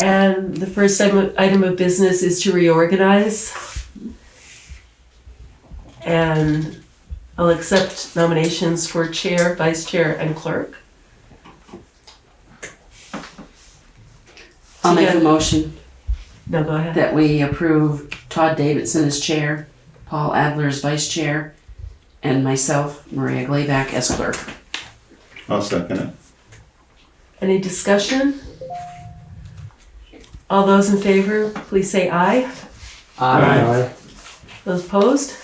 And the first item of business is to reorganize. And I'll accept nominations for chair, vice chair, and clerk. I'll make a motion No, go ahead. that we approve Todd Davidson as chair, Paul Adler as vice chair, and myself, Maria Glayback, as clerk. I'll second it. Any discussion? All those in favor, please say aye. Aye. Those opposed?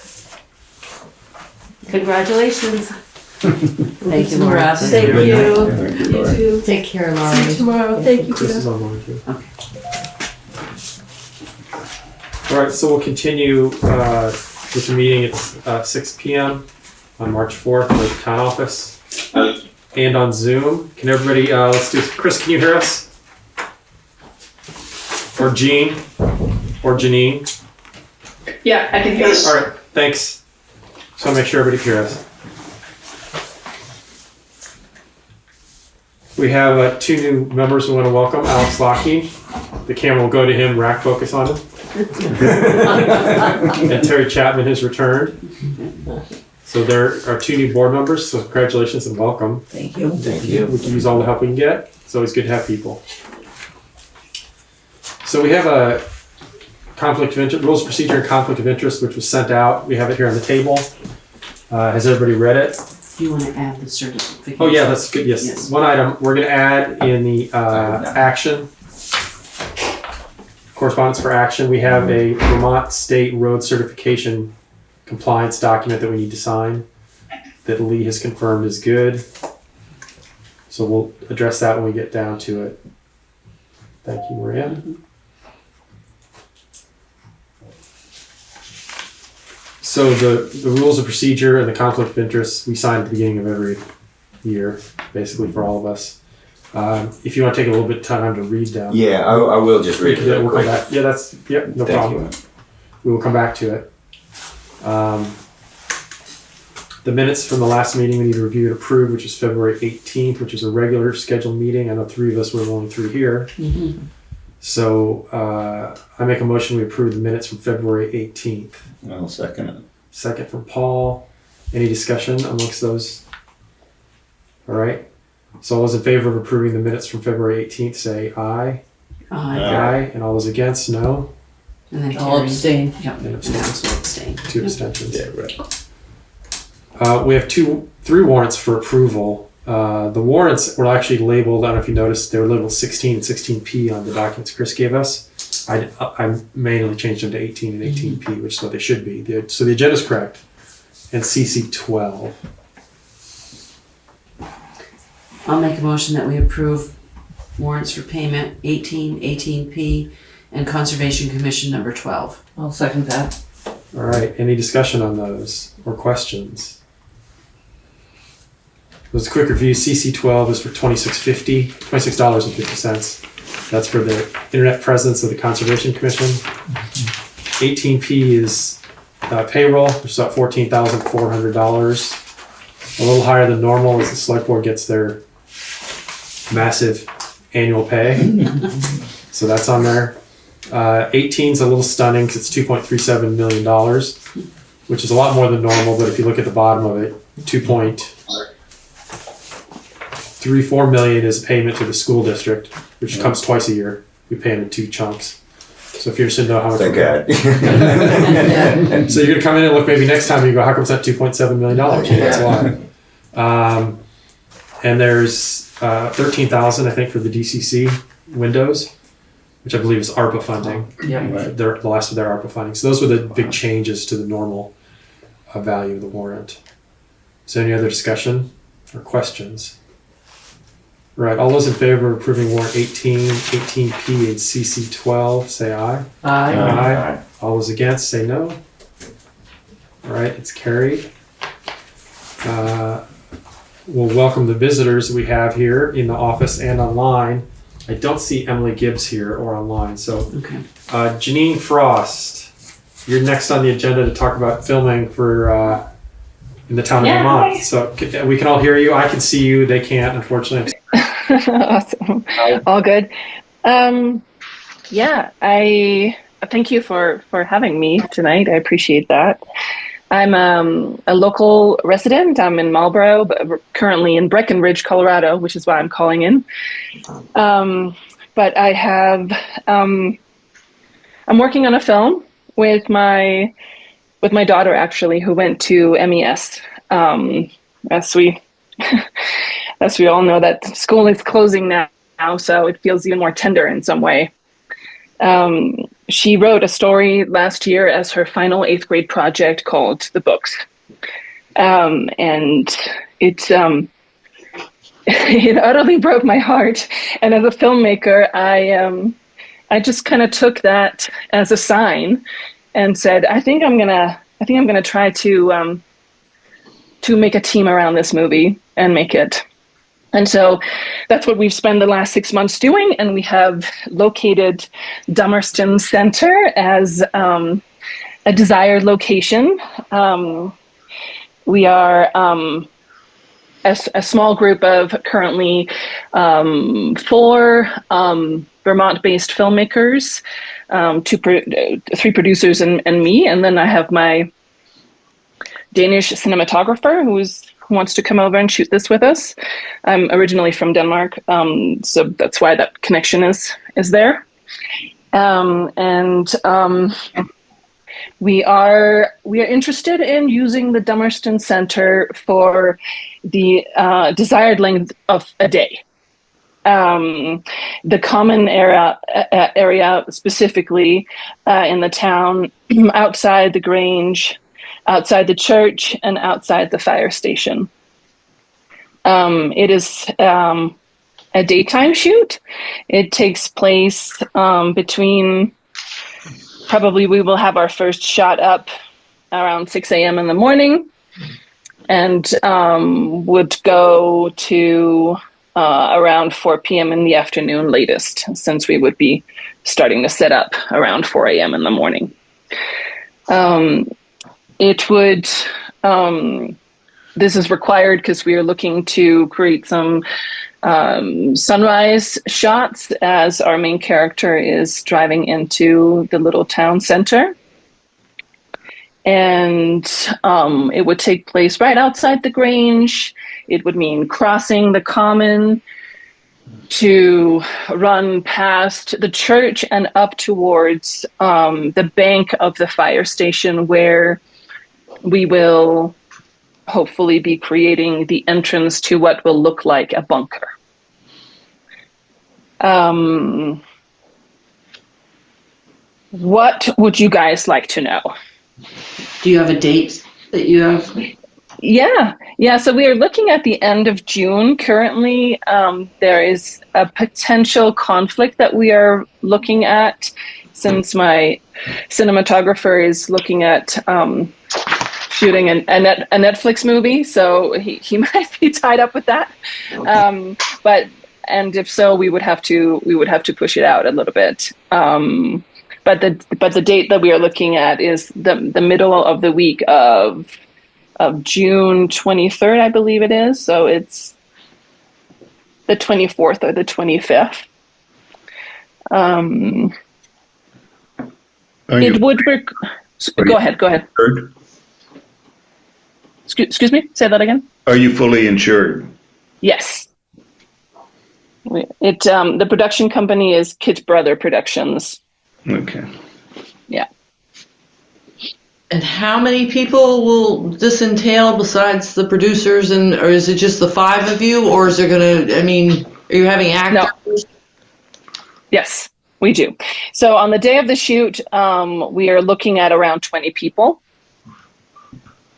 Congratulations. Thank you, Laura. Thank you. Thank you, Laura. You too. Take care, See Laurie. you tomorrow. Thank you, This is Peter. on mine too. Okay. All right, so we'll continue with the meeting. It's 6 p.m. on March 4th at the town office and on Zoom. Can everybody, let's do, Chris, can you hear us? Or Jean? Or Janine? Yeah, I can hear you. All right, thanks. So I'll make sure everybody can hear us. We have two new members we want to welcome. Alex Lockheed. The camera will go to him, rack focus on him. And Terry Chapman has returned. So there are two new board members, so congratulations and welcome. Thank you. Thank you. We can use all the help we can get. It's always good to have people. So we have a conflict of interest, rules of procedure and conflict of interest, which was sent out. We have it here on the table. Has everybody read it? Do you want to add the certification? Oh yeah, that's good. Yes. Yes. One item we're going to add in the action. Correspondence for action. We have a Vermont State Road Certification compliance document that we need to sign that Lee has confirmed is good. So we'll address that when we get down to it. Thank you, Maria. So the rules of procedure and the conflict of interest we sign at the beginning of every year, basically for all of us. If you want to take a little bit of time to read them. Yeah, I will just read it Yeah, real we'll come quick. back. Yeah, no Thank problem. you. We will come back to it. The minutes from the last meeting we need to review and approve, which is February 18th, which is a regular scheduled meeting. I know three of us were only three here. Mhm. So I make a motion we approve the minutes from February 18th. I'll second it. Second from Paul. Any discussion amongst those? All right. So all those in favor of approving the minutes from February 18th say aye. Aye. Aye. And all those against, no. And then I'll Terry. abstain. Yep. And And abstain. also abstain. Two abstentions. Yeah, right. We have three warrants for approval. The warrants were actually labeled, I don't know if you noticed, they were labeled 16 and 16P on the documents Chris gave us. I manually changed them to 18 and 18P, which is what they should be. So the agenda's correct. And CC 12. I'll make a motion that we approve warrants for payment 18, 18P, and Conservation Commission number 12. I'll second that. All right, any discussion on those or questions? As a quick review, CC 12 is for $26.50. That's for the internet presence of the Conservation Commission. 18P is payroll, which is about $14,400. A little higher than normal as the Selectboard gets their massive annual pay. So that's on there. 18 is a little stunning because it's $2.37 million, which is a lot more than normal, but if you look at the bottom of it, 2.34 million is a payment to the school district, which comes twice a year. We pay them in two chunks. So if you're interested to know how much Thank we're God. so you're gonna come in and look maybe next time and you go, how come it's not $2.7 million? Well, that's why. And there's 13,000, I think, for the DCC windows, which I believe is ARPA funding. Yeah. Right. The last of their ARPA funding. So those were the big changes to the normal value of the warrant. Is there any other discussion or questions? Right, all those in favor of approving warrant 18, 18P, and CC 12, say aye. Aye. Aye. All those against, say no. All right, it's carried. We'll welcome the visitors we have here in the office and online. I don't see Emily Gibbs here or online, so Okay. Janine Frost, you're next on the agenda to talk about filming for in the town of Yeah, Vermont. hi. So we can all hear you. I can see you. They can't, unfortunately. Awesome. All good. Yeah, I thank you for having me tonight. I appreciate that. I'm a local resident. I'm in Marlboro, but we're currently in Breckenridge, Colorado, which is why I'm calling in. But I have I'm working on a film with my daughter actually, who went to MES. As we as we all know, that school is closing now, so it feels even more tender in some way. She wrote a story last year as her final 8th grade project called The Books. And it it utterly broke my heart. And as a filmmaker, I just kind of took that as a sign and said, I think I'm gonna try to make a team around this movie and make it. And so that's what we've spent the last 6 months doing, and we have located Dummerston Center as a desired location. We are a small group of currently 4 Vermont-based filmmakers, 3 producers and me, and then I have my Danish cinematographer who wants to come over and shoot this with us. I'm originally from Denmark, so that's why that connection is there. We are interested in using the Dummerston Center for the desired length of a day. The common area specifically in the town, outside the Grange, outside the church, and outside the fire station. It is a daytime shoot. It takes place between, probably we will have our first shot up around 6 a.m. in the morning, and would go to around 4 p.m. in the afternoon latest, since we would be starting to set up around 4 a.m. in the morning. It would, this is required because we are looking to create some sunrise shots as our main character is driving into the little town center. And it would take place right outside the Grange. It would mean crossing the common to run past the church and up towards the bank of the fire station, where we will hopefully be creating the entrance to what will look like a bunker. What would you guys like to know? Do you have a date that you have? Yeah. So we are looking at the end of June currently. There is a potential conflict that we are looking at, since my cinematographer is looking at shooting a Netflix movie, so he might be tied up with that. And if so, we would have to push it out a little bit. But the date that we are looking at is the middle of the week of June 23rd, I believe it is. So it's the 24th or the 25th. It would work. Go ahead. Insured? Excuse me. Say that again. Are you fully insured? Yes. The production company is Kit Brother Productions. Okay. Yeah. And how many people will this entail besides the producers, or is it just the 5 of you, or is there are you having actors? No. Yes, we do. So on the day of the shoot, we are looking at around 20 people.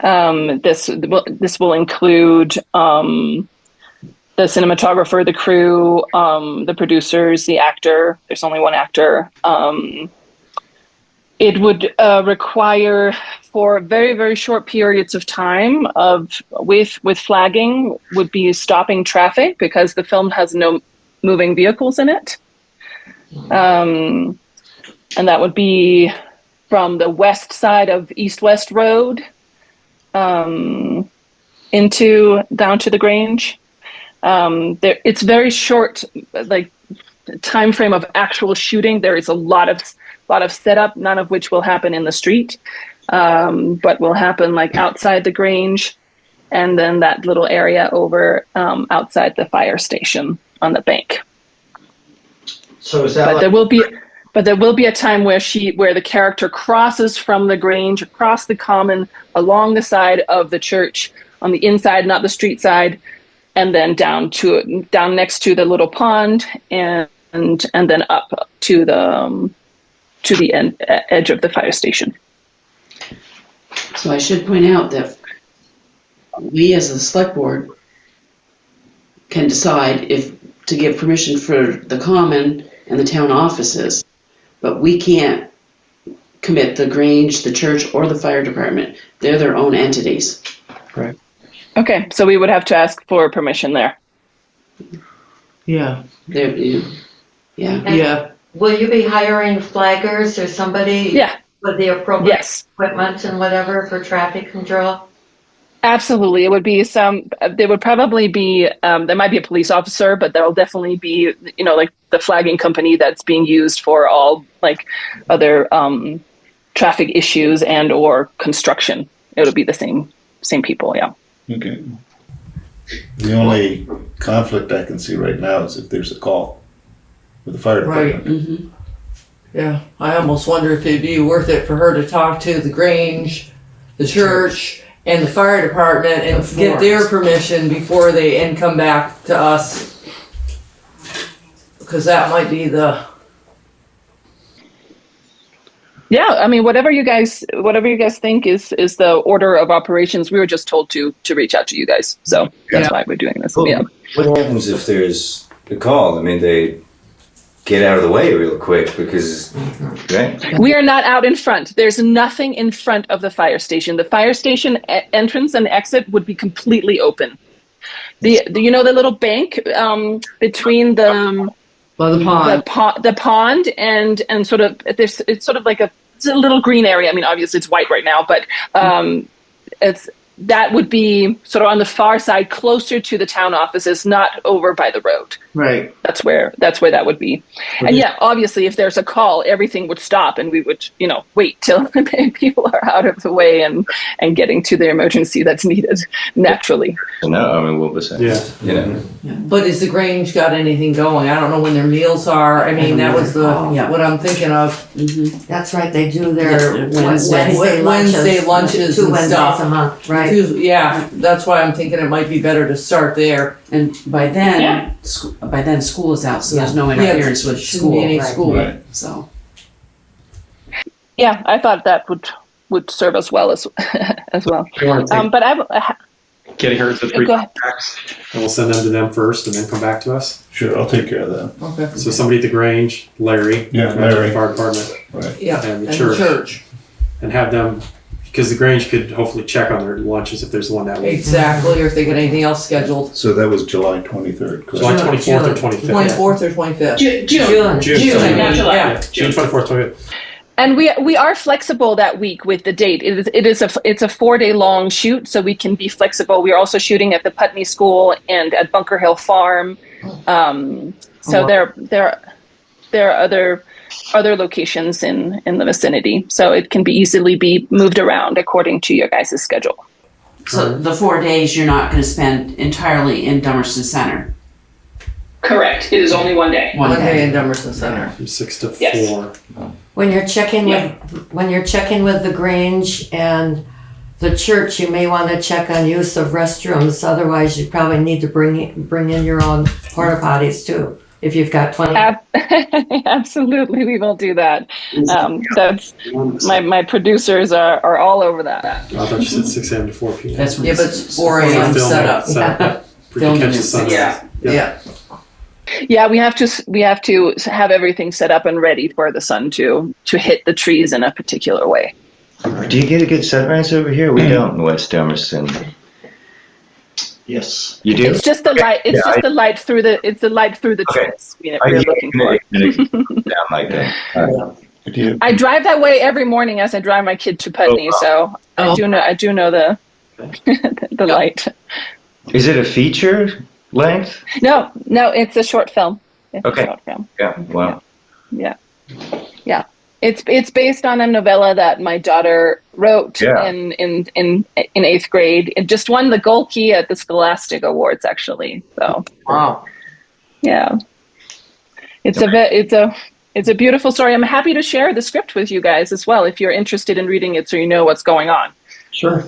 This will include the cinematographer, the crew, the producers, the actor. There's only one actor. It would require, for very, very short periods of time with flagging, would be stopping traffic, because the film has no moving vehicles in it. And that would be from the west side of East-West Road down to the Grange. It's very short, like time frame of actual shooting, there is a lot of setup, none of which will happen in the street, but will happen like outside the Grange, and then that little area over outside the fire station on the bank. So is that But like, there will be a time where the character crosses from the Grange across the common along the side of the church on the inside, not the street side, and then down next to the little pond and then up to the edge of the fire station. So I should point out that we as the select board can decide if to give permission for the common and the town offices, but we can't commit the Grange, the church, or the fire department. They're their own entities. Right. Okay, so we would have to ask for permission there. Yeah. They're, yeah. Yeah. Will you be hiring flaggers or somebody Yeah. with the appropriate Yes. equipment and whatever for traffic control? Absolutely. It would be there would probably be, there might be a police officer, but there'll definitely be, like the flagging company that's being used for all like other traffic issues and or construction. It'll be the same people. Yeah. Okay. The only conflict I can see right now is if there's a call with the fire Right. department. Mm-hmm. Yeah. I almost wonder if it'd be worth it for her to talk to the Grange, the church, and the fire department and get their permission before they come back to us. Because that might be the... Yeah. I mean, whatever you guys think is the order of operations. We were just told to reach out to you guys. So that's why we're doing this. Well, Yeah. What happens if there's a call? I mean, they get out of the way real quick because, right? We are not out in front. There's nothing in front of the fire station. The fire station entrance and exit would be completely open. The little bank between the pond. the pond and sort of it's sort of like it's a little green area. I mean, obviously it's white right now, but that would be sort of on the far side, closer to the town offices, not over by the road. Right. That's where that would be. And yeah, obviously, if there's a call, everything would stop, and we would, wait till people are out of the way and getting to the emergency that's needed naturally. No, I mean, what was that? Yeah. But is the Grange got anything going? I don't know when their meals are. I mean, that was what I'm thinking of. Mm-hmm. That's right, they do their Wednesday Wednesday lunches two and Wednesdays stuff. a month, right? Yeah, that's why I'm thinking it might be better to start there. And by then, school is out, so there's no interference with shouldn't school. be any Right. school. Right. So Yeah, I thought that would serve us well as well. We want to take But I getting her the 3 go ahead. contacts, and we'll send them to them first, and then come back to us. Sure, I'll take care of that. Okay. So somebody at the Grange, Larry, Yeah, and the Larry. fire department, Right. Yeah, And the and church. the church. and have them, because the Grange could hopefully check on their lunches if there's one that week. Exactly, or if they got anything else scheduled. So that was July 23rd, July correct? 24th or 25th. 24th or 25th. June. June, sorry. not July. Yeah, June 24th, 25th. And we are flexible that week with the date. It's a 4-day long shoot, so we can be flexible. We are also shooting at the Putney School and at Bunker Hill Farm. So there are other locations in the vicinity, so it can be easily be moved around according to your guys' schedule. So the 4 days you're not going to spend entirely in Dummerston Center. Correct. It is only one day. One One day day. in Dummerston Center. From 6 to Yes. 4. When you're checking with the Grange and the church, you may want to check on use of restrooms. Otherwise, you probably need to bring in your own porta potties too. If you've got 20. Absolutely, we will do that. That's my producers are all over that. I thought you said 6 a.m. to 4 p.m. That's when Yeah, but it's 4 a.m. Film setup. setup. We Filming can catch the is sunrise. Yeah. Yeah, we have to have everything set up and ready for the sun to hit the trees in a particular way. Do you get a good sunrise over here? We don't in West Dummerston. yes. You do? It's just the light. It's Yeah, just the light through the. It's the light through the Okay. trees we're looking for. Down like that. Do you- I drive that way every morning as I drive my kid to Putney, so I do know the the light. Is it a feature length? No, it's a short film. It's Okay. a short film. Yeah. Wow. Yeah. It's based on a novella that my daughter wrote Yeah. in 8th grade. It just won the Gold Key at the Scholastic Awards, actually. So Wow. yeah, it's a beautiful story. I'm happy to share the script with you guys as well if you're interested in reading it, so you know what's going on. Sure.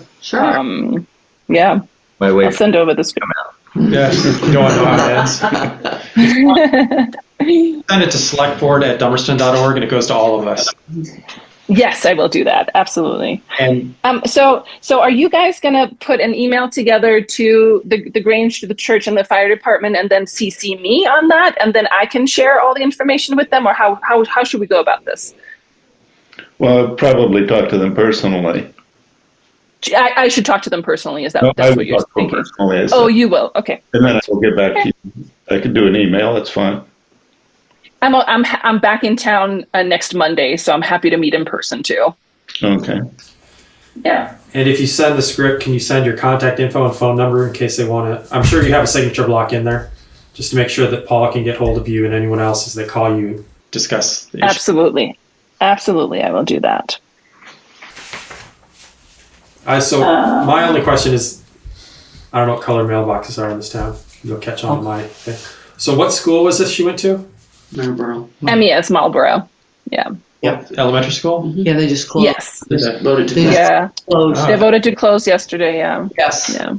Yeah, My I'll wife. send over the script. Yeah, you don't want to know how it ends. Send it to selectboard@dummerston.org and it goes to all of us. Yes, I will do that. Absolutely. And So are you guys going to put an email together to the Grange, to the church, and the fire department, and then CC me on that, and then I can share all the information with them, or how should we go about this? Well, I'd probably talk to them personally. I should talk to them personally. Is that No, I that's would what you're talk to them thinking? personally. I said. Oh, you will. Okay. And then I will get back to you. I could do an email. That's fine. I'm back in town next Monday, so I'm happy to meet in person too. Okay. Yeah. And if you send the script, can you send your contact info and phone number in case they want to? I'm sure you have a signature block in there, just to make sure that Paula can get hold of you and anyone else as they call you and discuss the issue. Absolutely, I will do that. So my only question is, I don't know what color mailboxes are in this town. You'll catch on to my thing. So what school was this she went to? Marlboro. MES Marlboro. Yeah. Elementary school? Yeah, they just closed. Yes. They just voted to close. Yeah. Closed. They voted to close yesterday. Yeah. Yes. Yeah.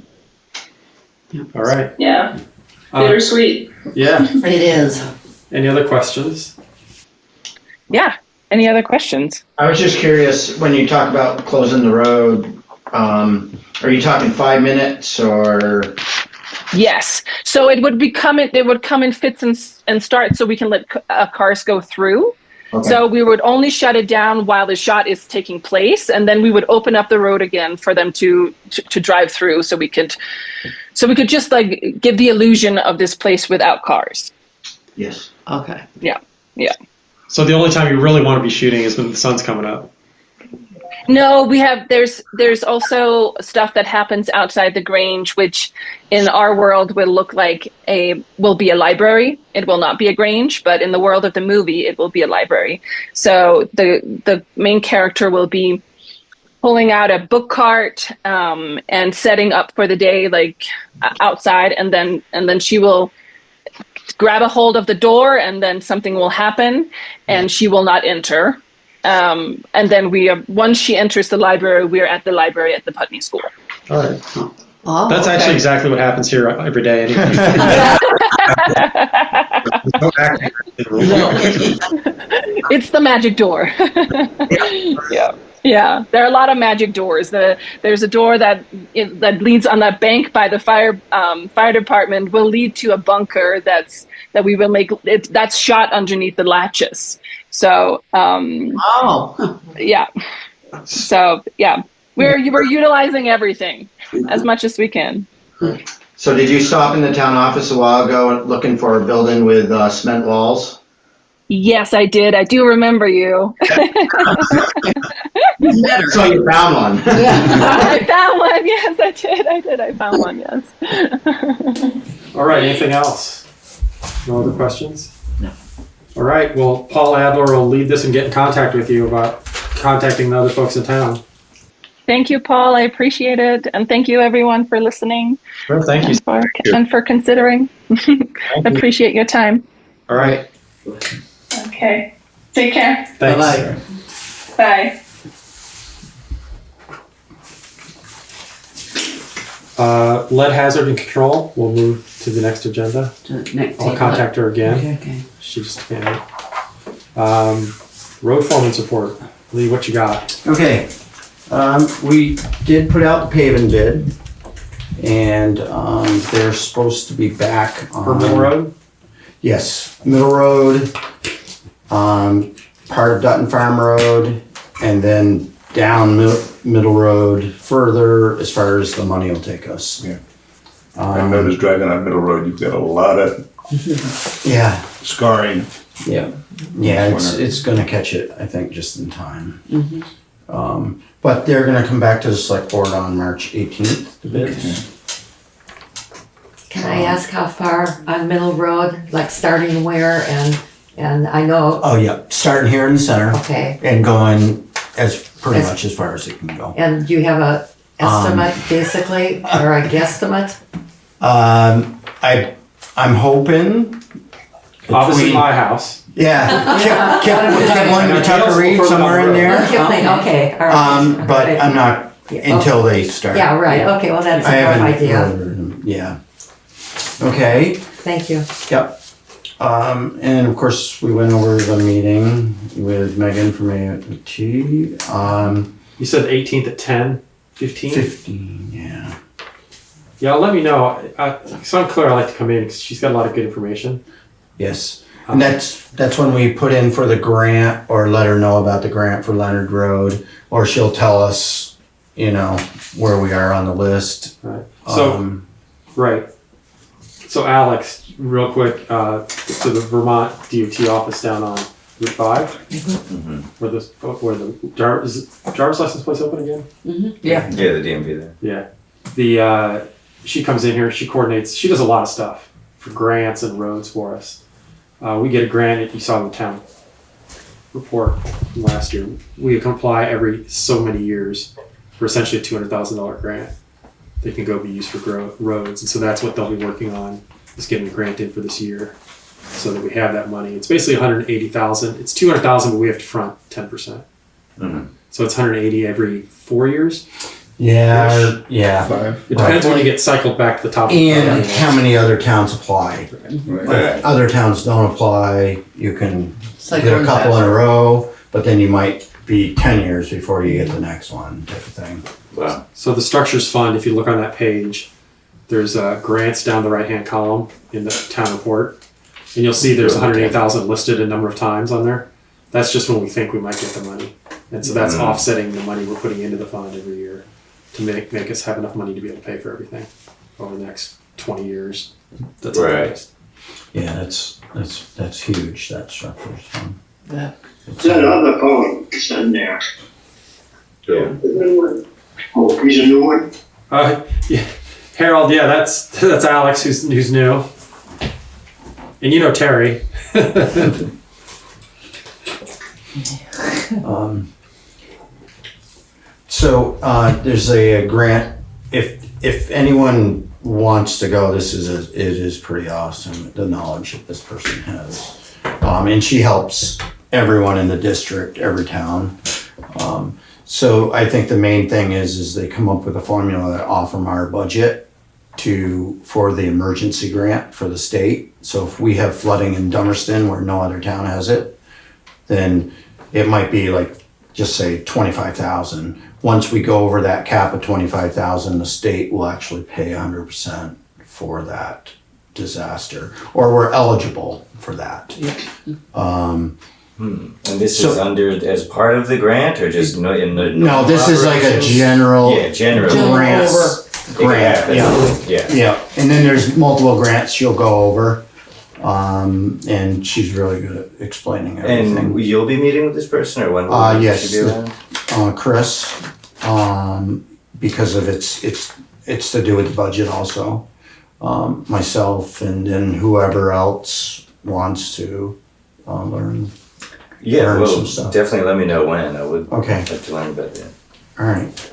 All right. Yeah. Bittersweet. Yeah. It is. Any other questions? Yeah. Any other questions? I was just curious, when you talk about closing the road, are you talking 5 minutes or? Yes. So it would come in fits and starts, so we can let cars go through. Okay. So we would only shut it down while the shot is taking place, and then we would open up the road again for them to drive through, so we could just like give the illusion of this place without cars. Yes. Okay. Yeah. Yeah. So the only time you really want to be shooting is when the sun's coming up. No, there's also stuff that happens outside the Grange, which in our world will be a library. It will not be a Grange, but in the world of the movie, it will be a library. So the main character will be pulling out a book cart and setting up for the day, like outside, and then she will grab a hold of the door, and then something will happen, and she will not enter. And then once she enters the library, we are at the library at the Putney School. All right. Oh, That's okay. actually exactly what happens here every day. It's the magic door. Yeah. There are a lot of magic doors. There's a door that leads on that bank by the fire department will lead to a bunker that's shot underneath the latches. So yeah. So yeah, we're utilizing everything as much as we can. So did you stop in the town office a while ago looking for a building with cement walls? Yes, I did. I do remember you. So you found one. I found one. Yes, I did. I found one. Yes. All right. Anything else? No other questions? No. All right. Well, Paul Adler will lead this and get in contact with you about contacting the other folks in town. Thank you, Paul. I appreciate it. And thank you, everyone, for listening. Sure, thank you. And for considering. Appreciate your time. All right. Okay. Take care. Thanks. Bye. Lead hazard and control. We'll move to the next agenda. I'll contact her again. Okay. She just came in. Road foreman support. Lee, what you got? Okay, we did put out the paving bid, and they're supposed to be back on. For Middle Road? Yes, Middle Road, part of Dutton Farm Road, and then down Middle Road further as far as the money will take us. Yeah. I noticed driving on Middle Road, you've got a lot of Yeah, scarring. yeah, it's gonna catch it, I think, just in time. But they're gonna come back to the select board on March 18th to bid. Can I ask how far on Middle Road, like starting where and I know, Oh, yeah, starting here in the center okay. and going pretty As- much as far as it can go. And do you have a estimate basically, or a guesstimate? I'm hoping. Opposite between- my house. Yeah, kept wanting to tuck a reed somewhere in there. Kipling, okay, all right. But Right. I'm not until they start. Yeah, right, okay, well, that's I a rough haven't idea. ordered them. Yeah. Okay. Thank you. Yep. And of course, we went over the meeting with Megan from AOT. You said the 18th at 10, 15? 15, yeah. Yeah, let me know. So I'm Claire, I like to come in because she's got a lot of good information. Yes. And that's when we put in for the grant or let her know about the grant for Leonard Road, or she'll tell us, where we are on the list. Right. So, right. So Alex, real quick, to the Vermont DOT office down on Route 5, where the driver's license place open again? Yeah. Yeah, the DMV there. Yeah. She comes in here, she coordinates, she does a lot of stuff for grants and roads for us. We get a grant, you saw in the town report from last year. We apply every so many years for essentially a $200,000 grant. They can go be used for roads. And so that's what they'll be working on, is getting a grant in for this year so that we have that money. It's basically $180,000. It's $200,000, but we have to front 10%. So it's $180 every 4 years. Yeah. Yeah. 5. It depends when you get cycled back to the top. And how many other towns apply? Right. If other towns don't apply, you can It's like get a going couple in fast. a row, but then you might be 10 years before you get the next one, type of thing. Wow. So the structures fund, if you look on that page, there's grants down the right-hand column in the town report. And you'll see there's 108,000 listed a number of times on there. That's just when we think we might get the money. And so that's offsetting the money we're putting into the fund every year to make us have enough money to be able to pay for everything over the next 20 years. That's Right. Yeah, that's huge, that structure's fund. Yeah. That other phone is in there. Yeah. The new one. Oh, he's a new one? Yeah. Harold, yeah, that's Alex who's new. And you know Terry. So there's a grant. If anyone wants to go, it is pretty awesome, the knowledge that this person has, and she helps everyone in the district, every town. So I think the main thing is they come up with a formula that off from our budget for the emergency grant for the state. So if we have flooding in Dummerston where no other town has it, then it might be like, just say 25,000. Once we go over that cap of 25,000, the state will actually pay 100% for that disaster, or we're eligible for that. And this is under as part of the grant, or just in the No, this is like a operations? general general grant. It can happen. Yeah. Yeah, and then there's multiple grants she'll go over, and she's really good at explaining everything. And you'll be meeting with this person, or when will Yes, she be around? Chris, because of it's to do with the budget also. Myself and then whoever else wants to learn. Yeah, learn well, some stuff. definitely let me know when. I would Okay. like to learn about that. All right.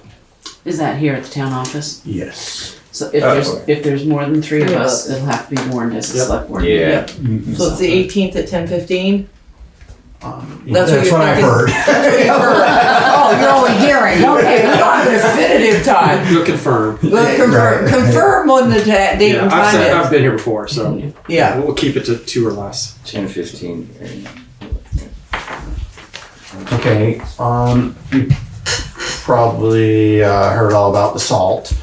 Is that here at the town office? Yes. So if there's more than three of us, it'll have to be warned as a select board. Yeah. So it's the 18th at 10:15? That's what I've heard. That's what you've heard. Oh, you're only hearing. Okay, we don't have a definitive time. You'll confirm. We'll confirm when the date Yeah, and I've time been here before, so is. Yeah. we'll keep it to 2 or less. 10:15. Okay, you probably heard all about the salt.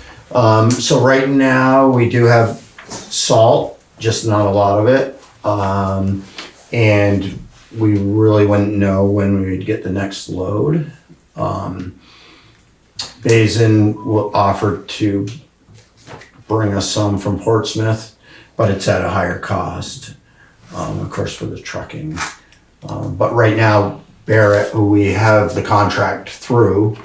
So right now, we do have salt, just not a lot of it. And we really wouldn't know when we would get the next load. Basin will offer to bring us some from Portsmouth, but it's at a higher cost, of course, for the trucking. But right now, Barrett, who we have the contract through,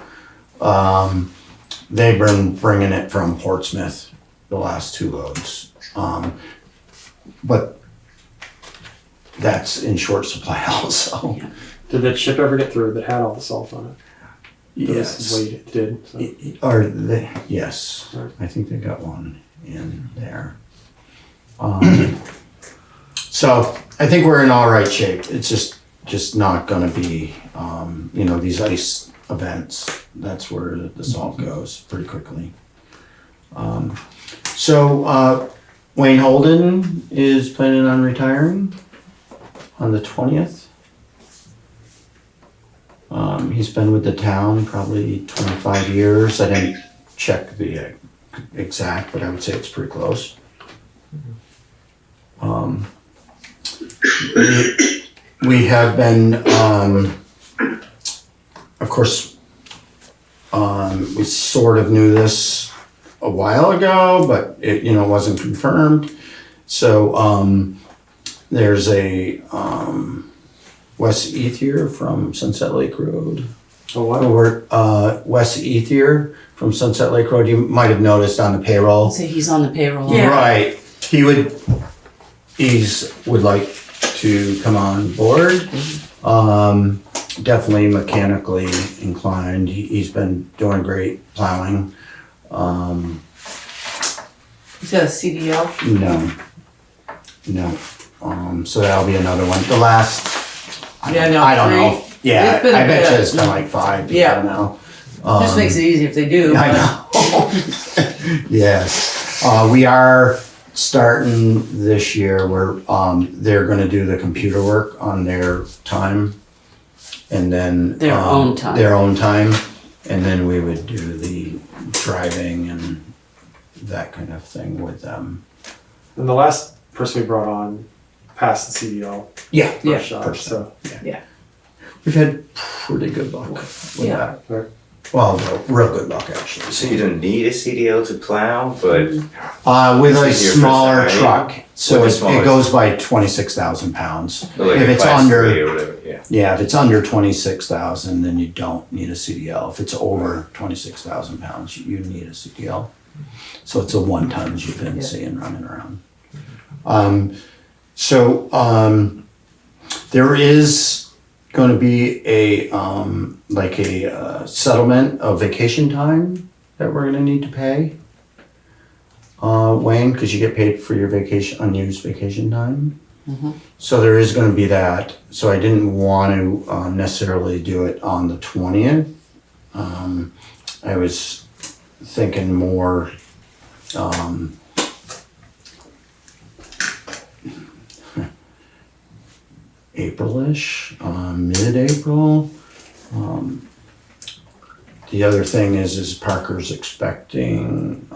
they've been bringing it from Portsmouth the last 2 loads. But that's in short supply also. Did that ship ever get through that had all the salt on it? Yes. Wait, it did. So. Yes, I think they got one in there. So I think we're in all right shape. It's just not gonna be, these ice events. That's where the salt goes pretty quickly. So Wayne Holden is planning on retiring on the 20th. He's been with the town probably 25 years. I didn't check the exact, but I would say it's pretty close. We have been, of course, we sort of knew this a while ago, but it, wasn't confirmed. So there's a Wes Ethier from Sunset Lake Road. Oh, wow. Or Wes Ethier from Sunset Lake Road. You might have noticed on the payroll. So he's on the payroll. Yeah. Right. He would like to come on board. Definitely mechanically inclined. He's been doing great plowing. Is that a CDL? No. So that'll be another one. The last, I don't know. Yeah, It's been I bet good. you it's been like 5 people Yeah. now. Just makes it easy if they do. I know. Yes. We are starting this year where they're going to do the computer work on their time, and then Their own time. Their own time, and then we would do the driving and that kind of thing with them. And the last person we brought on passed the CDL Yeah. first shot. So We've had pretty good luck with Yeah. that. Well, no, real good luck actually. So you don't need a CDL to plow, but With a It's easier for smaller somebody. truck, so With a it smaller goes by 26,000 pounds. like If a it's class under, 3 or whatever, yeah. yeah, if it's under 26,000, then you don't need a CDL. If it's over 26,000 pounds, you need a CDL. So it's a 1 tons you've been seeing running around. There is going to be a settlement of vacation time that we're going to need to pay, Wayne, because you get paid for your unused vacation time. Mhm. So there is going to be that. So I didn't want to necessarily do it on the 20th. I was thinking more April-ish, mid-April. The other thing is Parker's expecting,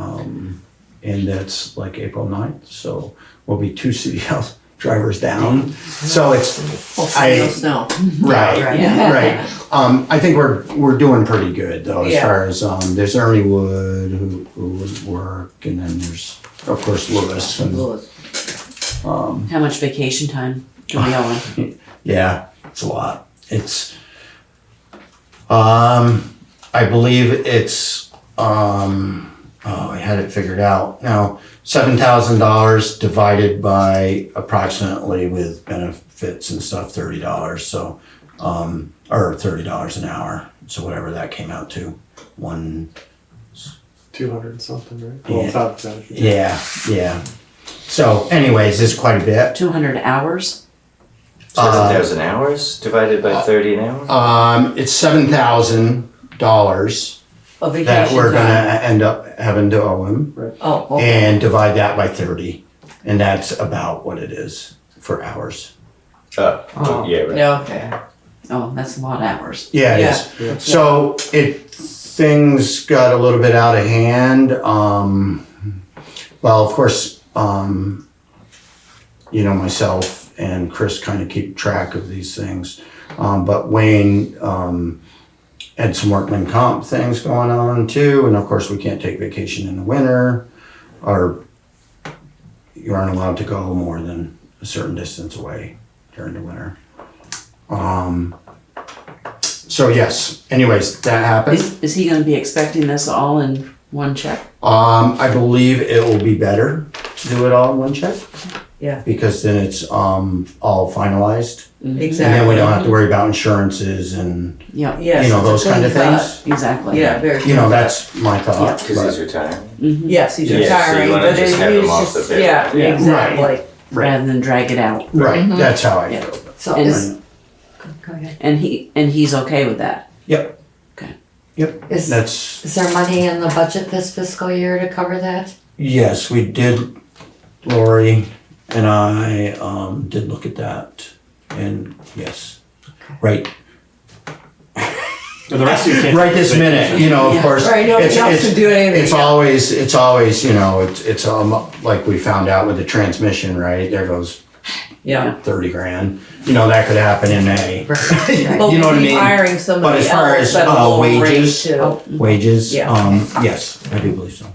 and that's like April 9th, so we'll be 2 CDL drivers down. So it's, Hopefully no snow. right, Yeah. right. I think we're doing pretty good though, as Yeah. far as, there's Ernie Wood who would work, and then there's, of course, Lewis. And, How much vacation time do we owe him? yeah, it's a lot. It's, I believe it's, I had it figured out. Now, $7,000 divided by approximately with benefits and stuff, $30. So, or $30 an hour. So whatever that came out to, 200 and something, right? Yeah. Well, without the benefit. yeah. So anyways, it's quite a bit. 200 hours? 7,000 hours divided by 30 an hour? It's $7,000 A vacation that we're time. gonna end up having to owe him. Oh, okay. And divide that by 30, and that's about what it is for hours. Oh, yeah, right. Yeah, okay. Oh, that's a lot of hours. Yeah, it Yeah. is. So things got a little bit out of hand. Well, of course, myself and Chris kind of keep track of these things. But Wayne had some workman comp things going on too. And of course, we can't take vacation in the winter, or you aren't allowed to go more than a certain distance away during the winter. So yes, anyways, that happened. Is he going to be expecting this all in One check. I believe it will be better to do it all in one check. Yeah. Because then it's all finalized. Exactly. And then we don't have to worry about insurances and, Yeah. Yes, you know, it's a those kind of clean cut. things. Exactly. Yeah, very You know, clean that's my thought. Because he's retiring. Mm-hmm. Yes, he's Yeah, so you retiring, wanna but just it have him is off the just, bit. yeah, Yeah. exactly. Right. Rather than drag it out. Right, Mhm. that's how I Yeah. feel. So And- is, go ahead. And he's okay with that. Yep. Okay. Yep, Is, that's, is there money in the budget this fiscal year to cover that? yes, we did, Lori and I, did look at that, and yes, right, And the rest of you can't. right this minute, you know, of Yeah. course. Right, nobody it's- else it's- can do anything. It's always, you know, it's like we found out with the transmission, right, there goes Yeah. 30 grand, you know, that could happen in May. But You know we'll what I be mean? hiring somebody But as far else as, at a lower rate wages, too. Wages, Yeah. yes, I do believe so.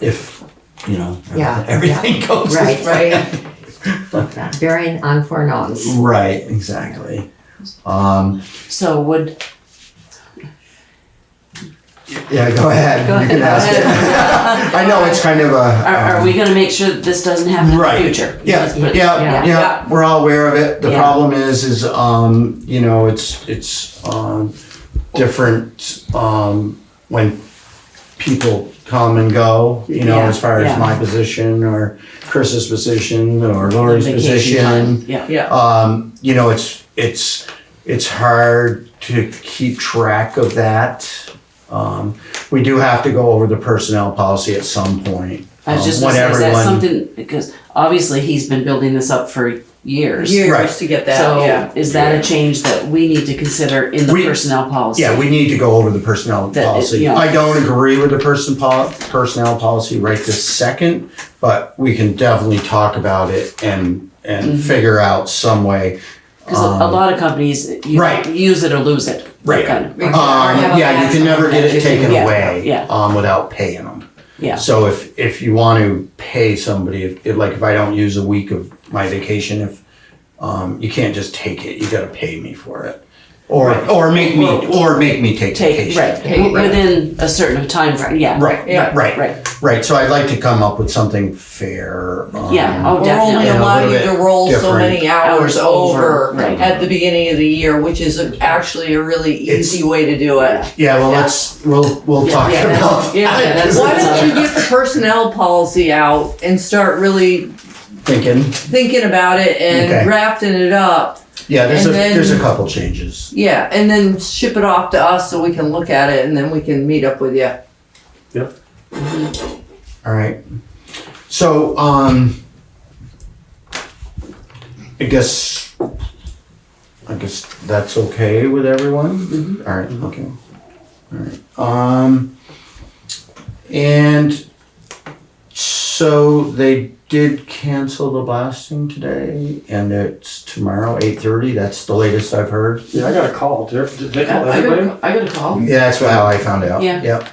If, you know, Yeah, everything goes. Right. Right. Bearing on foreknowns. Right, exactly. So would, Yeah, go ahead. Go You can ahead. ask it. I know it's kind of a. are we gonna make sure that this doesn't happen in the Right. future? Yeah, Let's put it- yeah, Yeah. we're all aware of it. The Yeah. problem is, you know, it's, different, when people come and go, you know, Yeah, as far as yeah. my position or Chris's position or Lori's Vacation position. time, yeah. Yeah. You know, it's hard to keep track of that. We do have to go over the personnel policy at some point. I was just when gonna say, is that everyone- something, because obviously he's been building this up for years. Years Right. to get that, So yeah. is that a change that we need to consider in the We- personnel policy? Yeah, we need to go over the personnel That it- policy. yeah. I don't agree with the personnel policy right this second, but we can definitely talk about it and figure out some way. Because a lot of companies, you Right. use it or lose it. Right. Kind of. Yeah, you can never get it taken Yeah, away, yeah. without paying them. Yeah. So if you want to pay somebody, if I don't use a week of my vacation, you can't just take it, you gotta pay me for it. Or make me take vacation. Right, within a certain time frame, yeah. Yeah. Right, so I'd like to come up with something fair. Yeah, oh, We're only definitely. a allowing little you to bit roll so different. many hours Hours over, over right. at the beginning of the year, which is actually a really easy way to do it. Yeah, well, we'll talk Yeah, that's- about. yeah, that's- Why don't you get the personnel policy out and start really thinking about it and Okay. drafting it up? Yeah, And then- there's a couple changes. Yeah, and then ship it off to us so we can look at it and then we can meet up with you. All right. So, I guess that's okay with everyone? All right, okay. All right. And so they did cancel the blasting today and it's tomorrow, 8:30. That's the latest I've heard. Yeah, I got a call. Did they call I everybody? got a call. Yeah, that's how I found out. Yeah. Yep.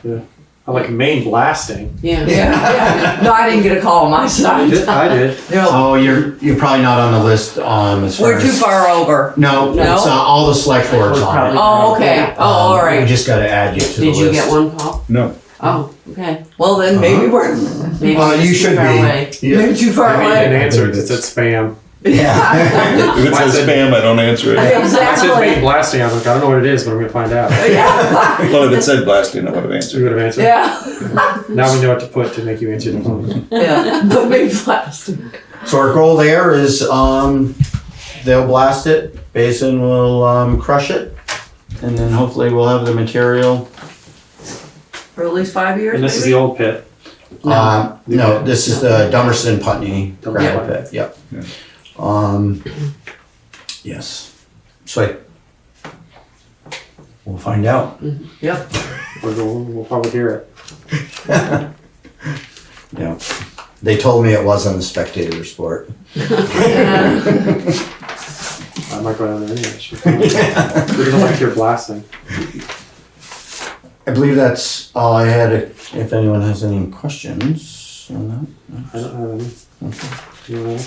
I'm like main blasting. Yeah. Yeah. No, I didn't get a call on my side. I did. No, Oh, you're probably not on the list, as far we're too as. far over. No, No? it's all the select boards on Probably. it. Oh, okay. Oh, all We right. just gotta add you to the Did list. you get one call? No. Oh, okay. Well, then maybe we're Maybe Well, we're just you too should far be. away. maybe too far I didn't away. answer it. It said spam. Yeah. If it says spam, I don't answer it. I said main Exactly. blasting. I was like, I don't know what it is, but I'm gonna find out. Yeah. Well, if it said blasting, I would have So answered. you would have answered. Yeah. Now we know what to put to make you answer the phone. Yeah. But maybe blast. So our goal there is, they'll blast it, Basin will, crush it, and then hopefully we'll have the material. For at least 5 years. And this is maybe? the old pit. No, this is the Dummerston Putney gravel pit, yep. Yes. So we'll find out. Yep. We'll probably hear it. Yeah. They told me it wasn't a spectator sport. I might go down there anyway. We don't like your blasting. I believe that's all I had. If anyone has any questions on that. I don't have any. You know?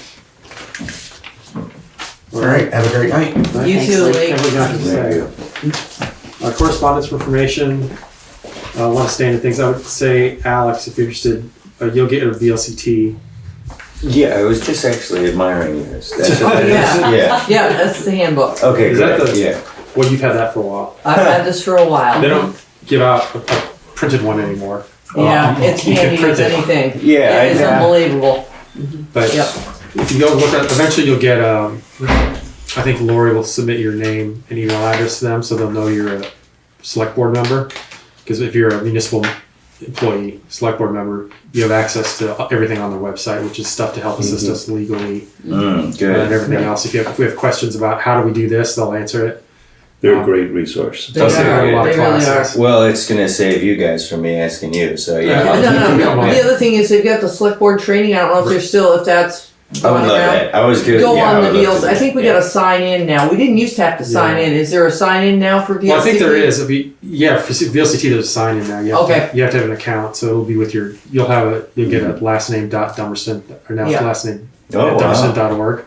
All right, have a great night. You too, Lee. Everything I can say. Correspondence for information. A lot of standard things. I would say, Alex, if you're interested, you'll get a VLCT. Yeah, I was just actually admiring yours. That's Oh, yeah. yeah. Yeah, that's the handbook. Okay, Is that good. the- Yeah. Well, you've had that for a while. I've had this for a while. They don't give out a printed one anymore. Yeah, it's You can handy print as it. anything. Yeah, It is unbelievable. But Yep. if you go look at, eventually you'll get, I think Lori will submit your name and email address to them so they'll know you're a select board member. Because if you're a municipal employee, select board member, you have access to everything on their website, which is stuff to help assist us legally and Good. everything else. If we have questions about how do we do this, they'll answer it. They're a great resource. They Okay, are. good. A lot of They really classes. Well, it's gonna save you guys from me asking you. So yeah. Yeah. I'll No, keep no, it no. going. The other thing is they've got the select board training. I don't know if they're still, if that's I would going love around. that. I was good. Go yeah, on I the would love VLC. to I do think we that. gotta sign in now. We didn't used to have to sign in. Is there a sign in now for VLCT? Well, I think there is. Yeah, for VLCT there's a sign in now. You have Okay. you have to have an account, so it'll be with your. You'll get a last name .Dummerston or now Yeah. last name Oh, wow. Dummerston.org.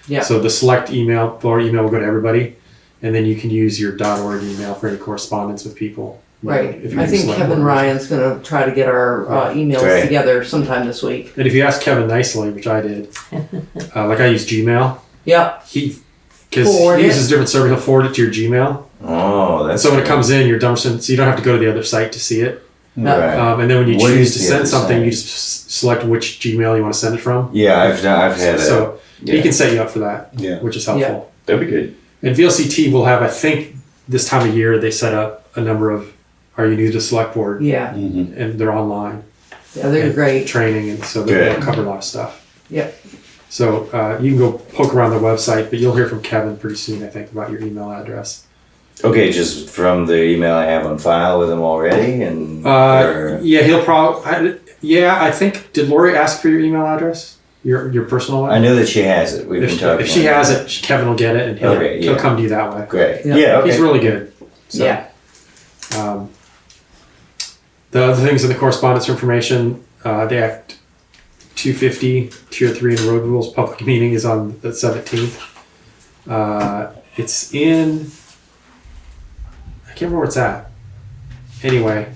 Yeah. So the select email or email will go to everybody, and then you can use your .org email for any correspondence with people. Right. If you're I think select Kevin board. Ryan's gonna try to get our emails Great. together sometime this week. And if you ask Kevin nicely, which I did, like I use Gmail, Yep. because Forward he it. uses different server, he'll forward it to your Gmail. Oh, And that's so when it comes in, your Dummerston, so you don't have to go to the other site to see it. right. And then when you What choose is to the send other something, site? you just select which Gmail you want to send it from. Yeah, I've had So yeah. he can set you up for that, Yeah. which is helpful. That'd be good. And VLCT will have, I think, this time of year they set up a number of "Are you new to select board?" Yeah. Mm-hmm. and they're online Yeah, they're great. training, and so they'll Good. cover a lot of stuff. Yep. So you can go poke around the website, but you'll hear from Kevin pretty soon, I think, about your email address. Okay, just from the email I have on file with him already, and or- Yeah, he'll probably. I think. Did Lori ask for your email address? Your personal one? I know that she has it. We've been talking. If she has it, Kevin will get it, and he'll Okay, yeah. come to you that way. Great. Yeah. Yeah. Okay. He's really good. So, Yeah. The other things in the correspondence information, the Act 250, Tier 3 and road rules public meeting is on the 17th. It's in, I can't remember where it's at. Anyway,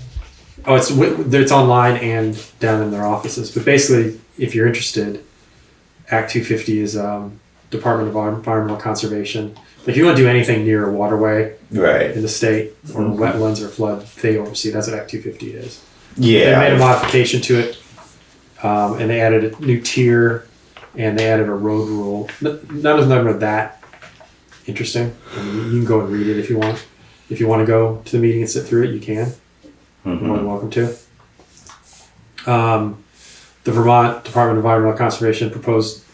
it's online and down in their offices. But basically, if you're interested, Act 250 is Department of Environmental Conservation. If you want to do anything near a waterway Right. in the state or wetlands or flood, they oversee. That's what Act 250 is. Yeah. They made a modification to it, and they added a new tier, and they added a road rule. None of them are that interesting. I mean, you can go and read it if you want. If you want to go to the meeting and sit through it, you can. You're more than welcome to. The Vermont Department of Environmental Conservation proposed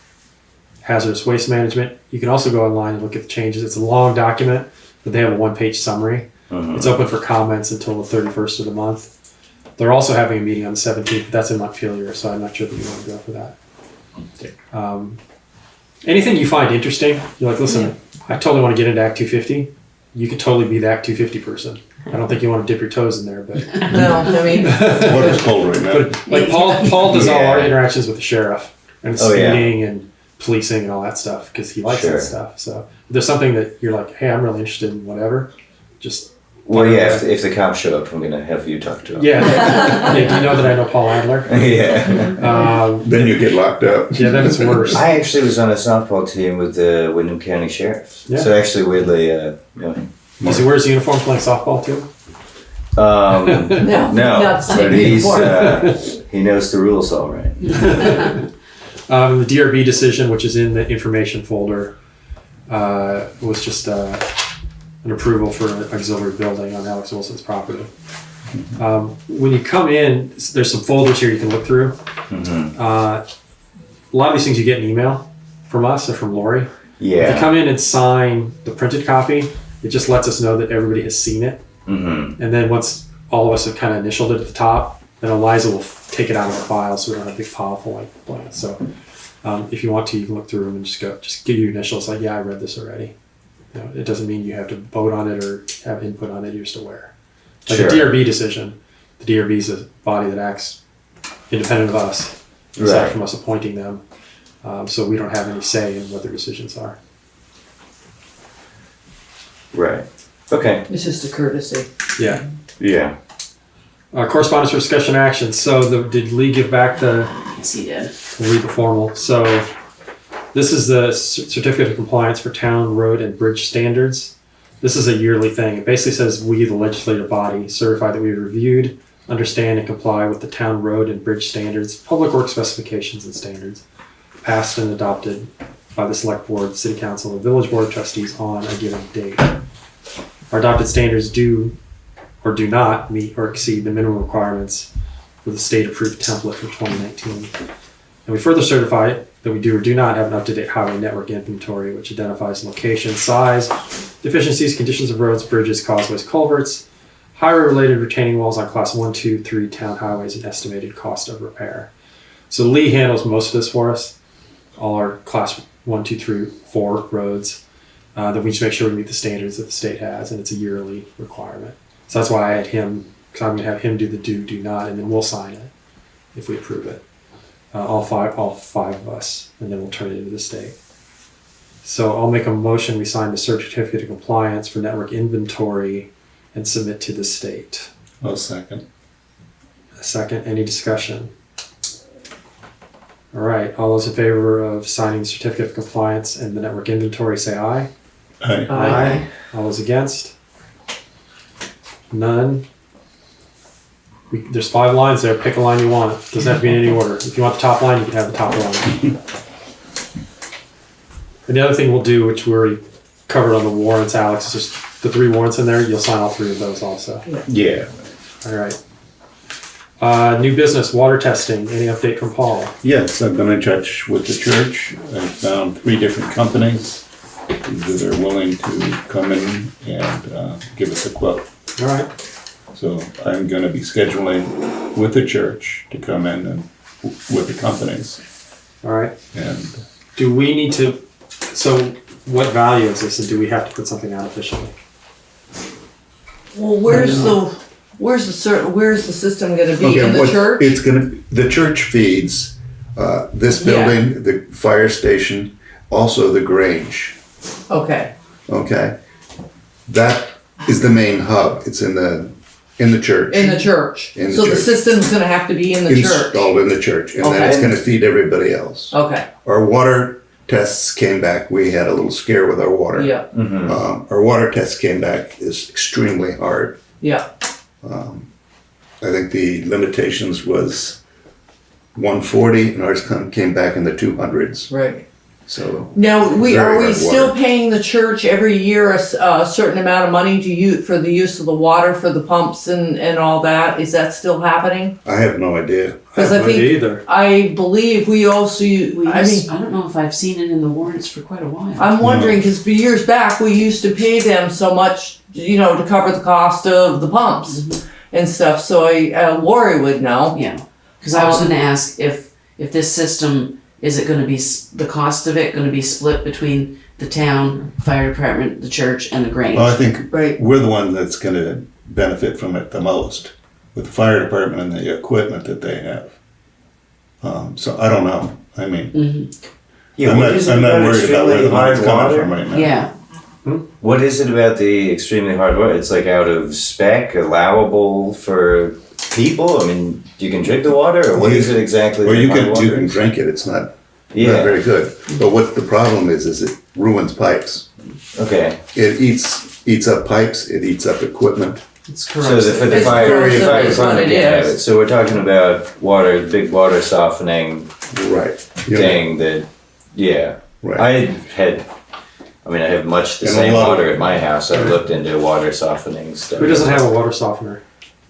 hazardous waste management. You can also go online and look at the changes. It's a long document, but they have a one-page summary. It's open for comments until the 31st of the month. They're also having a meeting on the 17th, but that's in Montpelier, so I'm not sure that you want to go for that. Anything you find interesting, you're like, listen, I totally want to get into Act 250. You could totally be the Act 250 person. I don't think you want to dip your toes in there, but No, I mean, What is cold right now? but like Paul does all our Yeah. interactions with the sheriff and Oh, yeah. speeding and policing and all that stuff because he likes Sure. that stuff. So if there's something that you're like, hey, I'm really interested in whatever, just Well, yeah. If the cops show up, I'm gonna have you talk to them. yeah. Do you know that I know Paul Adler? Yeah. Then you get locked up. Yeah, then it's worse. I actually was on a softball team with the Wyndham County Sheriff. Yeah. So actually, weirdly, Does he wear his uniform playing softball too? no, no, not the same but he's uniform. he knows the rules all right. The DRB decision, which is in the information folder, was just an approval for an auxiliary building on Alex Wilson's property. When you come in, there's some folders here you can look through. A lot of these things you get an email from us or from Lori. If you Yeah. come in and sign the printed copy, it just lets us know that everybody has seen it. And then once all of us have kind of initialed it at the top, then Eliza will take it out of the file so we don't have a big file full like plans. So if you want to, you can look through them and just give your initials like, yeah, I read this already. You know, it doesn't mean you have to vote on it or have input on it, you're just aware. Like Sure. the DRB decision, the DRB is a body that acts independent of us, aside Right. from us appointing them. So we don't have any say in what their decisions are. Right. Okay. It's just a courtesy. Yeah. Yeah. Correspondence for discussion action. So did Lee give back the? Yes, he did. We'll read the formal. So this is the certificate of compliance for town, road, and bridge standards. This is a yearly thing. It basically says we, the legislative body, certify that we have reviewed, understand, and comply with the town, road, and bridge standards, public work specifications and standards, passed and adopted by the select board, city council, and village board of trustees on a given date. Our adopted standards do or do not meet or exceed the minimum requirements for the state-approved template for 2019. And we further certify that we do or do not have an up-to-date highway network inventory, which identifies location, size, deficiencies, conditions of roads, bridges, causeways, culverts, highway-related retaining walls on class 1, 2, 3 town highways, and estimated cost of repair. So Lee handles most of this for us, all our class 1, 2, 3, 4 roads. That we just make sure we meet the standards that the state has, and it's a yearly requirement. So that's why I had him, because I'm going to have him do the do not, and then we'll sign it if we approve it. All five of us, and then we'll turn it into the state. So I'll make a motion, we sign the certificate of compliance for network inventory and submit to the state. I'll second. A second, any discussion? All right, all those in favor of signing the certificate of compliance and the network inventory say aye. Aye. Aye. All those against? None. There's 5 lines there. Pick a line you want. It doesn't have to be in any order. If you want the top line, you can have the top line. And the other thing we'll do, which we already covered on the warrants, Alex, is just the 3 warrants in there. You'll sign all 3 of those also. Yeah. All right. New business, water testing. Any update from Paul? Yes, I've been in touch with the church. I found 3 different companies that are willing to come in and give us a quote. All right. So I'm going to be scheduling with the church to come in and with the companies. All right. And do we need to? So, what value is this, and do we have to put something out officially? Well, where's the system going to be in the church? It's going to. The church feeds this building, the fire station, also the Grange. Okay. Okay, that is the main hub. It's in the church. In the church. In the so church. the system's going to have to be in the church. Installed in the church, and then it's going to feed everybody else. Okay. Our water tests came back. We had a little scare with our water. Yeah. Mm-hmm. Our water tests came back is extremely hard. Yeah. I think the limitations was 140, and ours came back in the 200s. Right. So now are we still water. paying the church every year a certain amount of money to use for the use of the water for the pumps and all that? Is that still happening? I have no idea. Because I think I believe we also. I don't know if I've seen it in the warrants for quite a while. I'm wondering because years back we used to pay them so much, to cover the cost of the pumps and stuff. So Lori would know. Yeah, because I was going to ask if this system. Is it going to be, the cost of it going to be split between the town, fire department, the church, and the Grange? Well, I think right. we're the one that's going to benefit from it the most, with the fire department and the equipment that they have. So I don't know. I mean, Yeah, I'm what not, is it I'm not about worried about where extremely the money's hard coming water? from right now. Yeah. What is it about the extremely hard water? It's like out of spec, allowable for people? I mean, you can drink the water, or what is it exactly? Well, that you hard can water? drink it. It's not Yeah. very good. But what the problem is it ruins pipes. Okay. It eats up pipes. It eats up equipment. It's So corrosive. for the It's fire corrosive is what department it can have is. it. So we're talking about water, big water softening Right. thing that, yeah. Right. I have much the And a same lot of- water at my house. I've looked into water softening stuff. Who doesn't have a water softener?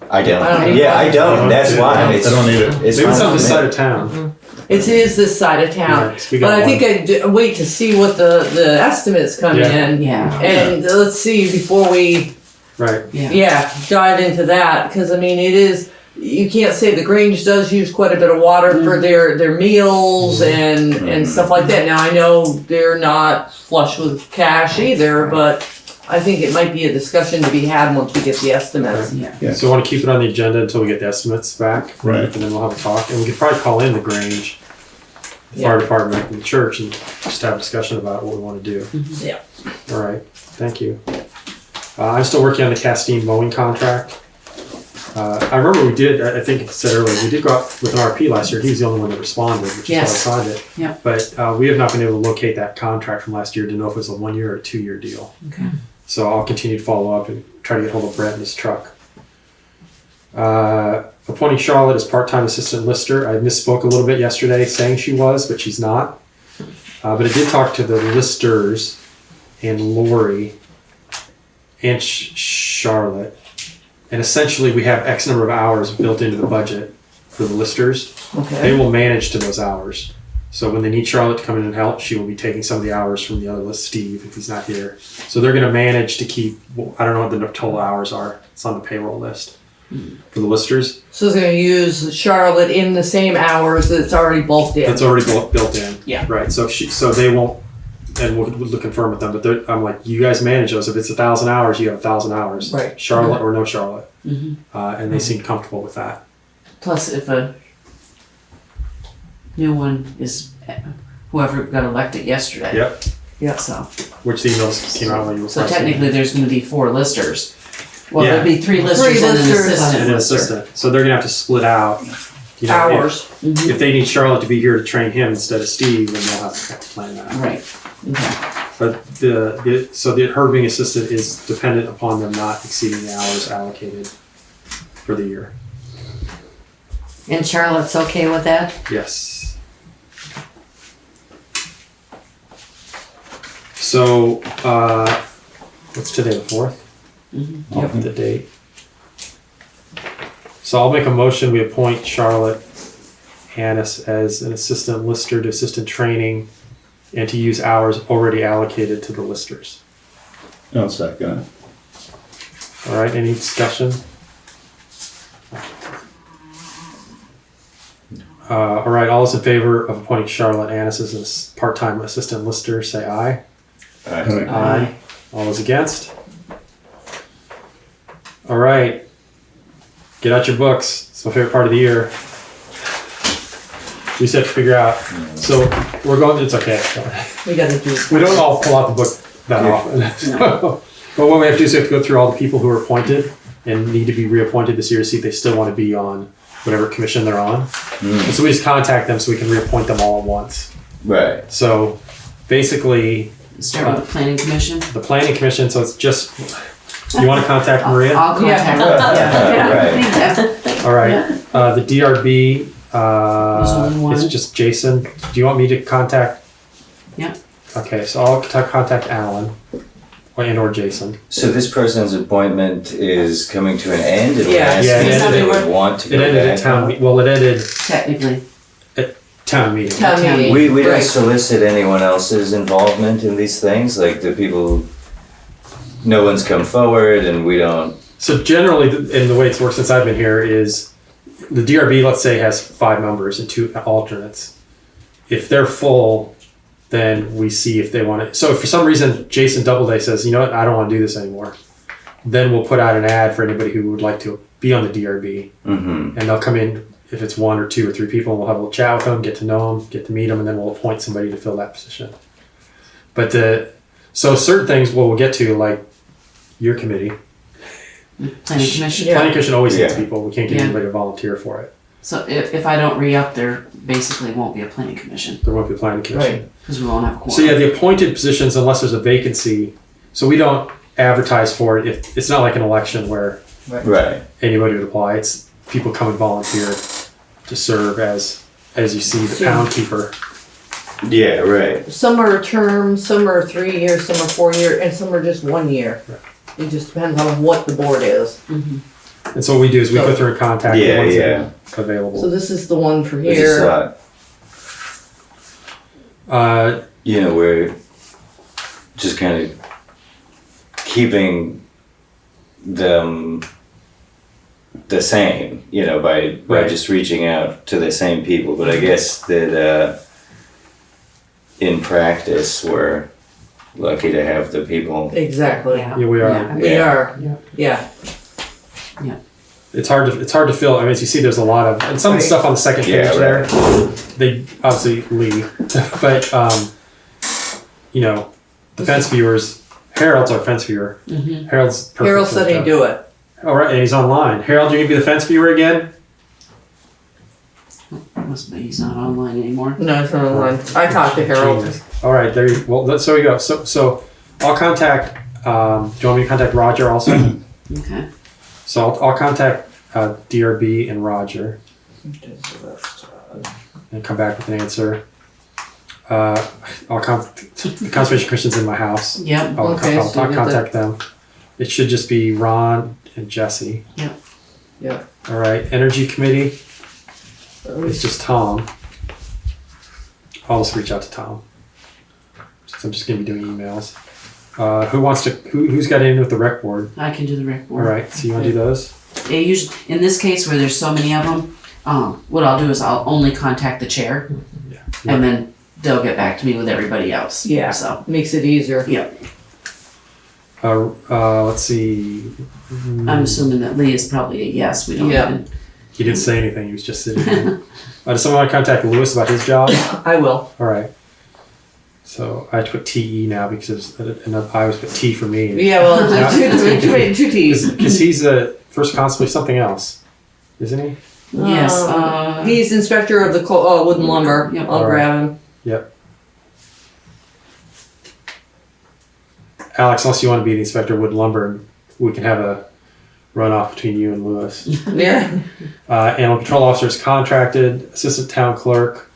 I don't. I don't Yeah, I don't. That's either. why. It's, I don't need it. It's Maybe it's fine on this with me. side of town. It is this side of town. Right, so we But got I think I'd wait to see what the estimates come Yeah. in. Yeah. And let's see before we Right. Yeah. dive into that. Because it is, you can't say the Grange does use quite a bit of water for their meals and stuff like that. Now I know they're not flush with cash either, but I think it might be a discussion to be had once we get the estimates. Yeah. Yeah. So I want to keep it on the agenda until we get the estimates back. Right. And then we'll have a talk. And we could probably call in the Grange, the fire department, and the church and just have a discussion about what we want to do. Yeah. All right. Thank you. I'm still working on the Castine mowing contract. I remember we did, I think it said earlier, we did go out with an RP last year. He was the only one that responded, which Yes. is why I signed it. Yep. But we have not been able to locate that contract from last year to know if it was a 1 year or 2 year deal. Okay. So I'll continue to follow up and try to get hold of Brett and his truck. Appointing Charlotte as part-time assistant lister. I misspoke a little bit yesterday saying she was, but she's not. But I did talk to the listers and Lori and Charlotte. And essentially we have X number of hours built into the budget for the listers. Okay. They will manage to those hours. So when they need Charlotte to come in and help, she will be taking some of the hours from the other list, Steve, if he's not here. So they're going to manage to keep, I don't know what the total hours are. It's on the payroll list for the listers. So it's gonna use Charlotte in the same hours that it's already bulked in. It's already built in. Yeah. Right. So so they won't, and we'll confirm with them, but I'm like, you guys manage those. If it's 1,000 hours, you have 1,000 hours. Right. Charlotte or no Charlotte. Mm-hmm. And they seem comfortable with that. Plus, if a new one is, whoever got elected yesterday. Yep. Yeah. So, Which the emails came out when you were so first technically there's gonna be 4 listers. Well, Yeah. there'd be 3 listers and an assistant and an lister. assistant. So they're gonna have to split out. You know, Hours. If they need Charlotte to be here to train him instead of Steve, then they'll have to plan that. Right. Okay. But so her being assistant is dependent upon them not exceeding the hours allocated for the year. And Charlotte's okay with that? Yes. So, what's today, the 4th? Mm-hmm. Yep, the date. So I'll make a motion, we appoint Charlotte Annis as an assistant lister to assistant training and to use hours already allocated to the listers. I'll second it. All right, any discussion? All right, all those in favor of appointing Charlotte Annis as a part-time assistant lister, say aye. Aye. Aye. All those against? All right. Get out your books. It's my favorite part of the year. We just have to figure out. So we're going, it's okay. We gotta do. We don't all pull out the book that often. But what we have to do is we have to go through all the people who are appointed and need to be reappointed this year to see if they still want to be on whatever commission they're on. And so we just contact them so we can reappoint them all at once. Right. So basically, Start with the planning commission. the planning commission, so it's just, you want to contact Maria? I'll contact Right. All right. The DRB, There's only one. it's just Jason. Do you want me to contact? Yeah. Okay, so I'll contact Alan or Jason. So this person's appointment is coming to an end, and Yeah. Yeah, it if they ended- would want to It go ended back. at town, well, it ended Technically. town meeting. Town meeting. We don't Right. solicit anyone else's involvement in these things, like the people, no one's come forward and we don't, So generally, and the way it's worked since I've been here is the DRB, let's say, has 5 members and 2 alternates. If they're full, then we see if they want to. So if for some reason Jason Doubleday says, you know what, I don't want to do this anymore, then we'll put out an ad for anybody who would like to be on the DRB, and they'll come in. If it's 1 or 2 or 3 people, we'll have a little chat with them, get to know them, get to meet them, and then we'll appoint somebody to fill that position. But so certain things we'll get to, like your committee. Planning commission. Planning commission always needs Yeah. people. We can't get Yeah. anybody to volunteer for it. So if I don't re-up, there basically won't be a planning commission There won't be a planning commission. Right. because we won't have a quorum. So yeah, the appointed positions, unless there's a vacancy, so we don't advertise for it. If it's not like an election where right. anybody would apply. It's people come and volunteer to serve as you see, the pound keeper. Yeah, right. Some are term, some are 3 years, some are 4 year, and some are just 1 year. It just depends on what the board is. And so what we do is we go through and contact the Yeah, ones yeah. that are available. So this is the one for It's just here. you know, we're just kind of keeping them the same, you know, by Right. just reaching out to the same people. But I guess that in practice, we're lucky to have the people. Exactly. Yeah. Yeah, we are. Yeah. We Yeah. are. Yeah. It's hard to fill. I mean, as you see, there's a lot of, and some of the Right. stuff on the second Yeah, page right. there, they obviously leave. But, you know, the fence viewers, Harold's our fence viewer. Harold's perfect. Harold for said the he'd job. do it. All right, and he's online. Harold, you gonna be the fence viewer again? Must be he's not online anymore. No, it's not online. I talked to Harold. Jesus. All right, there you. Well, so we go. So I'll contact. Do you want me to contact Roger also? Okay. So I'll contact DRB and Roger and come back with an answer. I'll the Conservation Commission's in my house. Yep. I'll Okay, so you get contact them. It should just be Ron and Jesse. Yep. Yeah. All right. Energy Committee. It's just Tom. I'll just reach out to Tom. So I'm just gonna be doing emails. Who's got in with the rec board? I can do the rec All board. right. So you want to do those? Yeah, usually, in this case where there's so many of them, what I'll do is I'll only contact the chair, Yeah. and then they'll get back to me with everybody else. Yeah. So, Makes it easier. yeah. Let's see. I'm assuming that Lee is probably a yes. We don't Yeah. even. He didn't say anything. He was just sitting there. Does someone want to contact Lewis about his job? I will. All right. So I have to put TE now because I always put T for me. Yeah, well, two T's. Because he's a first constable, something else, isn't he? Yes. He's inspector of the wooden lumber. Yep. I'll grab him. Yep. Alex, unless you want to be the inspector of wood lumber, we can have a runoff between you and Lewis. Yeah. Animal control officer is contracted. Assistant town clerk.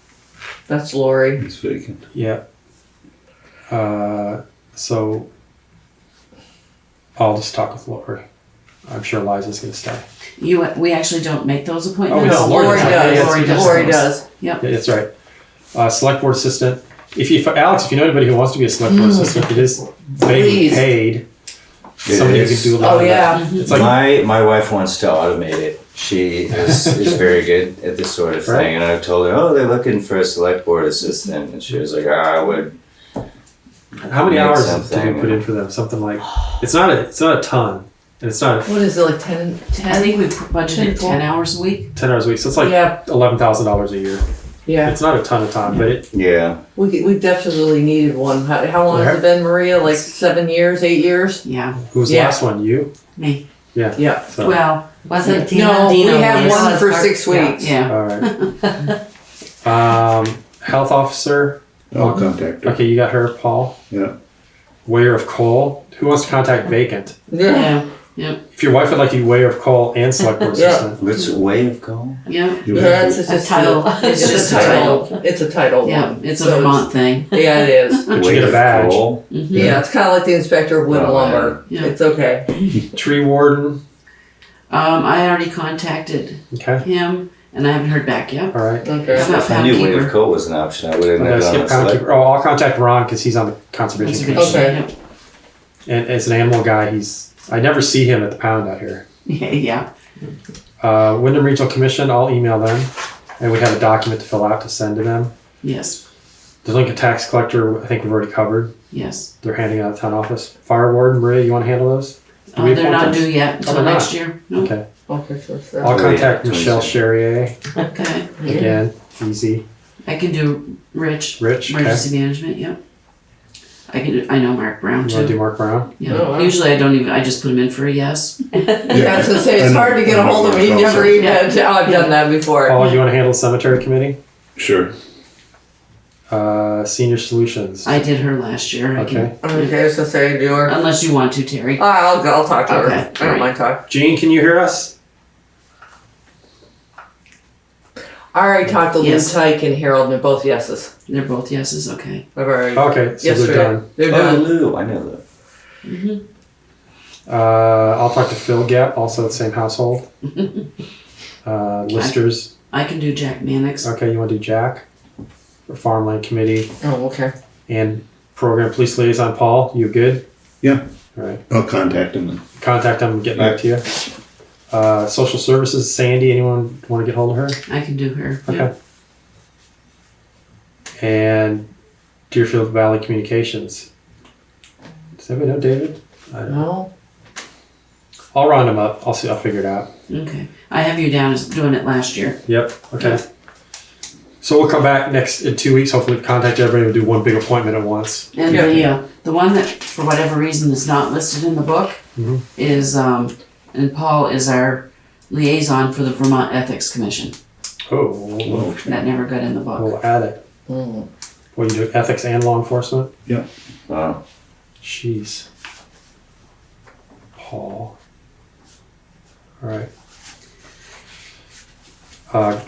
That's Lori. It's vacant. Yeah. So I'll just talk with Lori. I'm sure Liza's going to stay. We actually don't make those appointments. Oh, no, Lori does. does. Lori Lori does. Yep. Yeah, that's right. Select board assistant. Alex, if you know anybody who wants to be a select board assistant, it is Please. paid. It Somebody who is. can do a lot Oh, of yeah. that. It's like My wife wants to automate it. She is very good at this sort of thing, Right. and I've told her, "Oh, they're looking for a select board assistant," and she was like, "I would." how many Make hours something. did you put in for them? Something like it's not a ton, and it's not What is it, like 10? I think we budgeted 10 hours a week. 10 hours a week. So it's like Yeah. $11,000 a year. Yeah. It's not a ton of time, but it Yeah, We definitely needed one. How long has it been, Maria? Like 7 years, 8 years? Yeah. who was the Yeah. last one? You? Me. Yeah. So, Well, Wasn't Dina? No, we Dina had was- one for was- 6 weeks. yeah. all right. Health officer. I'll contact her. Okay, you got her, Paul. Yeah. Weigher of coal. Who wants to contact vacant? Yeah. Yeah. If your wife would like to be weigher of coal and select board Yeah. assistant. what's way of going? Yeah. You Yeah, have it's to- just A title. It's just a title. It's a title Yeah. one. It's a So Vermont thing. Yeah, it is. But you get a badge. Mhm. Yeah, it's kind of like the inspector of wood and Oh, lumber. yeah. It's okay. Tree warden. I already contacted Okay. him, and I haven't heard back yet. All right. Okay. How about If I knew way poundkeeper? of coal was an option, I would have Okay, never done skip a select. poundkeeper. Oh, I'll contact Ron because he's on the conservation commission. Okay. Yep. And as an animal guy, I never see him at the pound out here. Yeah. Wyndham Regional Commission, I'll email them. And we have a document to fill out to send to them. Yes. The Lincoln Tax Collector, I think we've already covered. Yes. They're handing out of town office. Fire warden, Maria, you want to handle those? Do we They're appoint not them? due yet Oh, until they're next not. year. No. Okay. Okay, sure. I'll Oh, contact yeah, Michelle 26. Charrier. Okay. Again, easy. I can do Rich. Rich, okay. Emergency management. Yep. I know Mark Brown You want to do too. Mark Brown? Yeah. Oh, wow. Usually I just put him in for a yes. Yeah, I was gonna say it's hard to get a hold of him. He never even. I've done that before. Paul, you want to handle cemetery committee? Sure. Senior solutions. I did her last year. I Okay. Okay, so say do her. Unless you want to, Terry. I'll talk to her. Okay, I don't alright. mind talking. Jean, can you hear us? I already talked to Lou Yes. Tyke and Harold, and they're both yeses. They're both yeses. Okay. I've already. Okay, so yesterday. they're done. They're Oh, done. Lou, I know that. Mm-hmm. I'll talk to Phil Gap, also the same household. Listers. I can do Jack Mannix. Okay, you want to do Jack? For Farmland Committee Oh, okay. and Program Police Liaison. Paul, you good? Yeah. All right. I'll contact him. Contact them and get back to you. Social Services, Sandy, anyone want to get hold of her? I can do her. Okay. Yep. And Deerfield Valley Communications. Does anybody know David? I don't know. No. I'll round them up. I'll see. I'll figure it out. Okay. I have you down as doing it last year. Yep. Okay. So we'll come back in 2 weeks. Hopefully, contact everybody and do one big appointment at once. And the one that, for whatever reason, is not listed in the book Mhm. is and Paul is our liaison for the Vermont Ethics Commission. Oh, That never got in the book. we'll add it. Mm. Well, you do ethics and law enforcement? Wow. Jeez. Paul. Alright.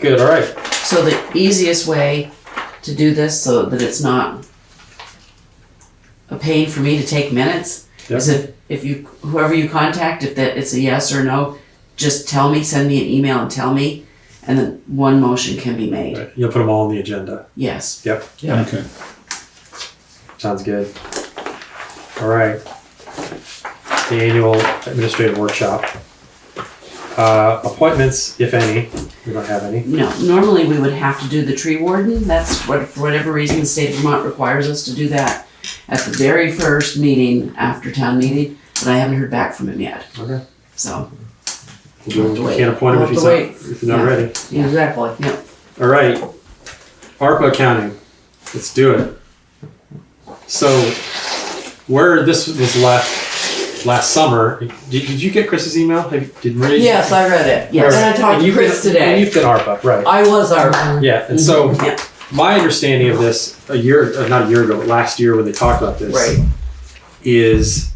Good, alright. So the easiest way to do this so that it's not a pain for me to take minutes is if you, whoever you contact, if that it's a yes or no, just tell me, send me an email and tell me, and then one motion can be made. Right. You'll put them all on the agenda. Yes. Yep. Okay. Sounds good. Alright. The annual administrative workshop. Appointments, if any. We don't have any. No, normally we would have to do the tree warden. That's what, for whatever reason, the state of Vermont requires us to do that at the very first meeting after town meeting, but I haven't heard back from him yet. Okay. So, We can't appoint him We'll if have to wait. if he's not Yeah. ready. Yeah. Exactly. Alright. ARPA accounting. Let's do it. So, where this was last summer, did you get Chris's email? Did Marie? Yes, I read it. Yes. And I talked to you've Chris been- today. And you've been ARPA, right. I was our. Yeah, and so Yeah. my understanding of this not a year ago, but last year when they talked about this, Right. is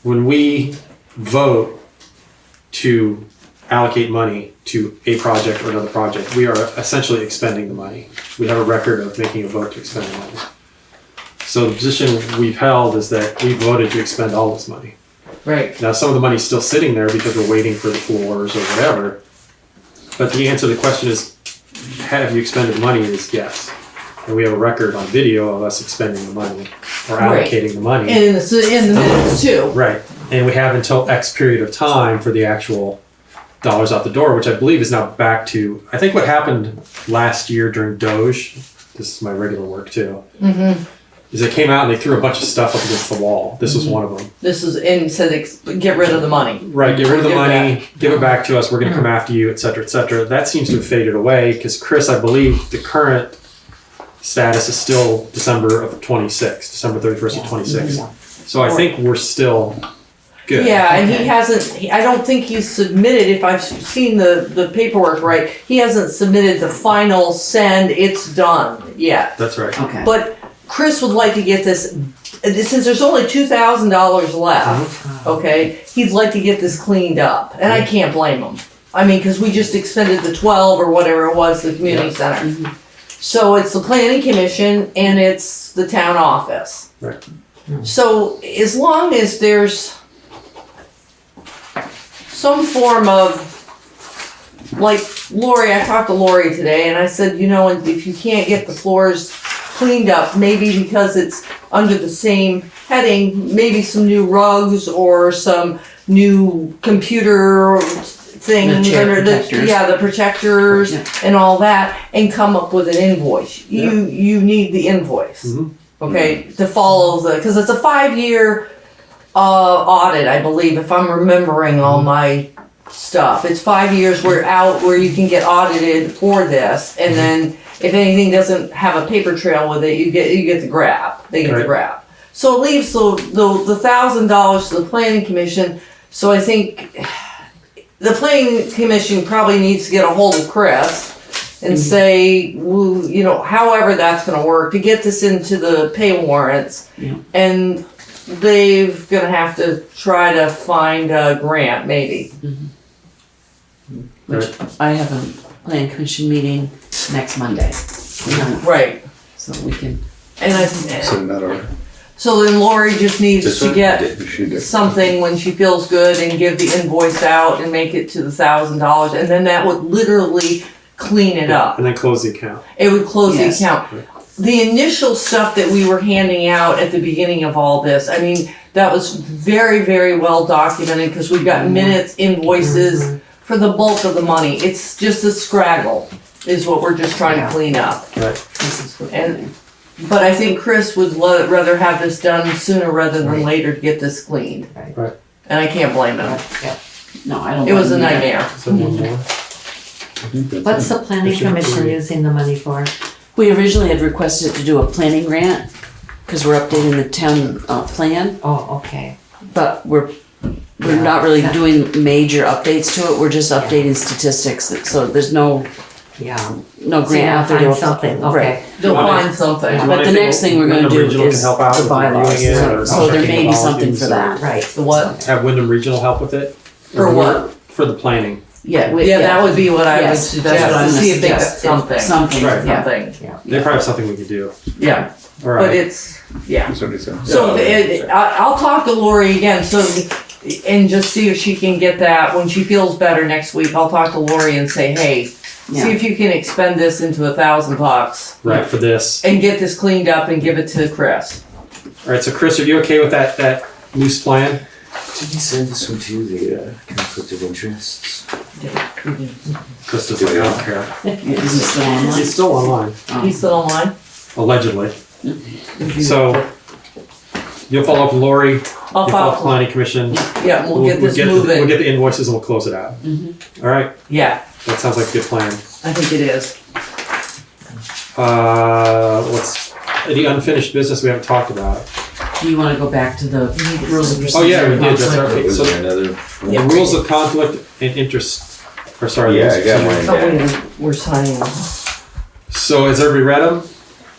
when we vote to allocate money to a project or another project, we are essentially expending the money. We have a record of making a vote to expend the money. So the position we've held is that we voted to expend all this money. Right. Now, some of the money's still sitting there because we're waiting for the floors or whatever. But the answer to the question is, have you expended the money? Is yes. And we have a record on video of us expending the money or Right. allocating the money. And in the minutes too. Right. And we have until X period of time for the actual dollars out the door, which I believe is now back to, I think what happened last year during Doge, this is my regular work too, is they came out and they threw a bunch of stuff up against the wall. This was one of them. This is and said get rid of the money. Right, get rid of the Give money, back. give it back to us, we're gonna come after you, et cetera, et cetera. That seems to have faded away, because Chris, I believe the current status is still December of 26, December 31st of 26. So I think we're still good. Yeah, and he hasn't, I don't think he's submitted, if I've seen the paperwork right, he hasn't submitted the final send, it's done yet. That's right. Okay. But Chris would like to get this, since there's only $2,000 left, okay, he'd like to get this cleaned up, and I can't blame him. I mean, cause we just expended the 12 or whatever it was, the community center. So it's the planning commission and it's the town office. Right. So as long as there's some form of, like Lori, I talked to Lori today and I said, you know, if you can't get the floors cleaned up, maybe because it's under the same heading, maybe some new rugs or some new computer things The chair under protectors. the protectors Yeah. and all that, and come up with an invoice. You need the invoice, okay, to follow because it's a 5-year audit, I believe, if I'm remembering all my stuff. It's 5 years where you can get audited for this, and then if anything doesn't have a paper trail with it, you get the grab. They get the Right. grab. So it leaves the $1,000 to the planning commission. So I think the planning commission probably needs to get a hold of Chris and say, well, you know, however that's going to work to get this into the pay warrants, and they're going to have to try to find a grant, maybe. Which I have a plan commission meeting next Monday. Right. So we can. And So not our. so then Lori just needs This to one? get She did. something when she feels good and give the invoice out and make it to the $1,000, and then that would literally clean it up. And then close the account. It would close Yes. the account. The initial stuff that we were handing out at the beginning of all this, I mean, that was very, very well documented because we've got minutes, invoices for the bulk of the money. It's just a scraggle is what we're just trying to clean up. Right. But I think Chris would rather have this done sooner rather than later to get this cleaned. Right. And I can't blame him. No, I don't. It was a blame you. nightmare. So one more. What's the planning commission using the money for? We originally had requested to do a planning grant because we're updating the town plan, Oh, okay. but we're we're not really doing major updates to it, we're just updating statistics, so there's no Yeah. grant out there. Find to- something, Right. okay. They'll find something. But the next thing we're gonna do Wyndham Regional is can help out the with bylaws, reviewing it, or so there checking may the be something volumes, for or- that. Right. The what? Have Wyndham Regional help with it? For what? For the planning. Yeah, Yeah, that would be what I would Yes, suggest, that's what I'm to gonna see if they got suggest. something. Something, Right. yeah. Something. They probably have something we could do. Yeah, All but right. it's, yeah. That's what he said. So I'll talk to Lori again, and just see if she can get that, when she feels better next week, I'll talk to Lori and say, hey, see Yeah. if you can expend this into $1,000 Right, for this. and get this cleaned up and give it to Chris. All right, so Chris, are you okay with that loose plan? Did you send this one to the conflict of interests? Chris doesn't I don't care. Is it still online? It's still online, He's still online? allegedly. So you'll follow up with Lori, I'll you'll follow up with follow, planning commission. yeah, we'll get this We'll moving. get the invoices and we'll close it out. All right, Yeah, that sounds like a good plan. I think it is. Any unfinished business we haven't talked about? Do you wanna go back to the rules of procedure? Oh, yeah, we did, that's Conflict? right. Was So there another? the rules of conflict and interest, or sorry. Yeah, rules I of got procedure. mine. Oh, we're signing. So has everybody read them?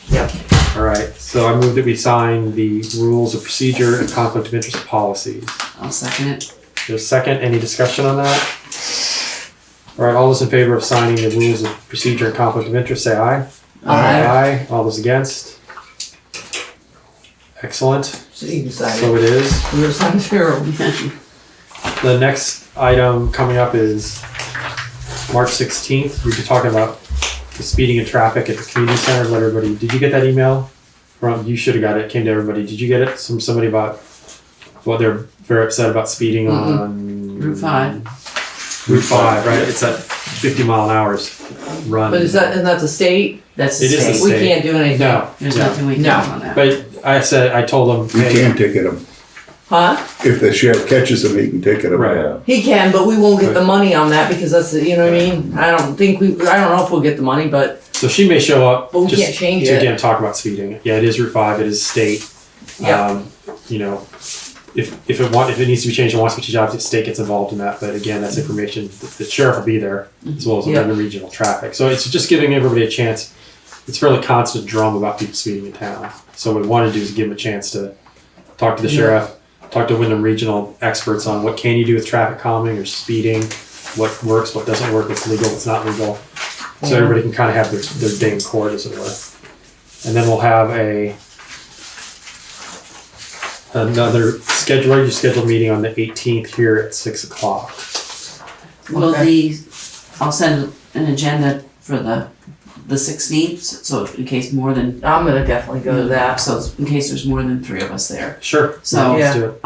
Yep. All right, so I move that we sign the rules of procedure and conflict of interest policies. I'll second it. There's a second, any discussion on that? All right, all those in favor of signing the rules of procedure and conflict of interest, say aye. Aye. All those against? Excellent, So you can sign so it. it is. We're signing zero. The next item coming up is March 16th. We've been talking about the speeding and traffic at the community center. Let everybody, did you get that email? You should have got it, it came to everybody. Did you get it from somebody about, well, they're very upset about speeding on Route 5. Route 5, right? It's at 50 mile an hour run. But isn't that the state? That's the It is the state. We state. can't do anything. No, There's no. nothing we can do No. on that. But I told them, You hey, can ticket them. Huh? If the sheriff catches them, he can ticket them. Right. He can, but we won't get the money on that because that's, you know what I mean? I don't know if we'll get the money, but so she may show up But we just can't change to it. again talk about speeding. Yeah, it is Route 5, it is state. Yeah. You know, if it needs to be changed and wants to be changed, the state gets involved in that. But again, that's information, the sheriff will be there as well as Yeah. the regional traffic. So it's just giving everybody a chance. It's a fairly constant drum about people speeding in town. So what we want to do is give them a chance to talk to the sheriff, talk to Wyndham Regional experts on what can you do with traffic calming or speeding, what works, what doesn't work, what's legal, what's not legal. So everybody can kind of have their day in court, as it were. And then we'll have another regularly scheduled meeting on the 18th here at 6 o'clock. Will I'll send an agenda for the 16th, so in case more than, I'm gonna definitely go to that. so in case there's more than 3 of us there. Sure. So, Let's do it.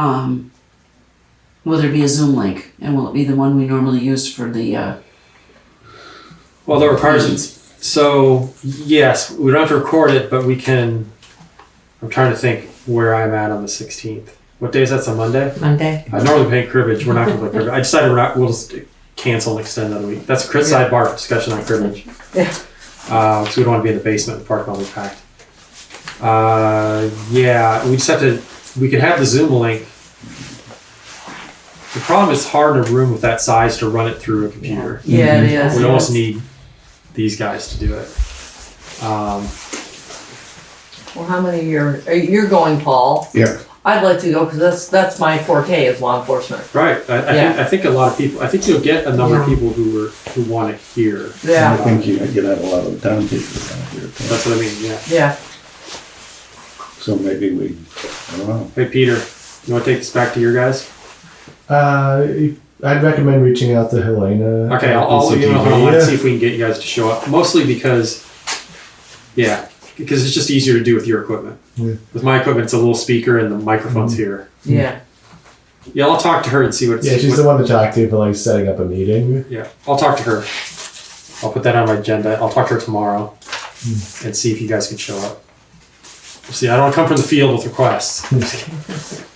Will there be a Zoom link? And will it be the one we normally use for the, Well, the requirements. So yes, we don't have to record it, but we can. I'm trying to think where I'm at on the 16th. What day is that? It's a Monday. Monday. I normally pay cribbage. We're not going to play cribbage. I decided we're not. We'll just cancel and extend that a week. That's a sidebar discussion on cribbage. Yeah. So we don't want to be in the basement. The park will be packed. Yeah, we just have to. We can have the Zoom link. The problem is hard in a room with that size to run it through a computer. Yeah, it is. We almost need these guys to do it. Well, how many you're going, Paul? Yeah. I'd like to go because that's my forte is law enforcement. Right. I think a lot of people. I think you'll get a number of people who want to hear. I Yeah. think you get a lot of the town people down here. too. That's what I mean. Yeah. Yeah. So maybe I don't know. Hey Peter, you want to take this back to your guys? I'd recommend reaching out to Helena. Okay, at I'll VCLT. let's see if we can get you guys to show up. Mostly because it's just easier to do with your equipment. Yeah. With my equipment, it's a little speaker and the microphone's here. Yeah. Yeah, I'll talk to her and see what's. Yeah, she's the one to talk to for like setting up a meeting. Yeah, I'll talk to her. I'll put that on my agenda. I'll talk to her tomorrow and see if you guys can show up. We'll see. I don't come from the field with requests.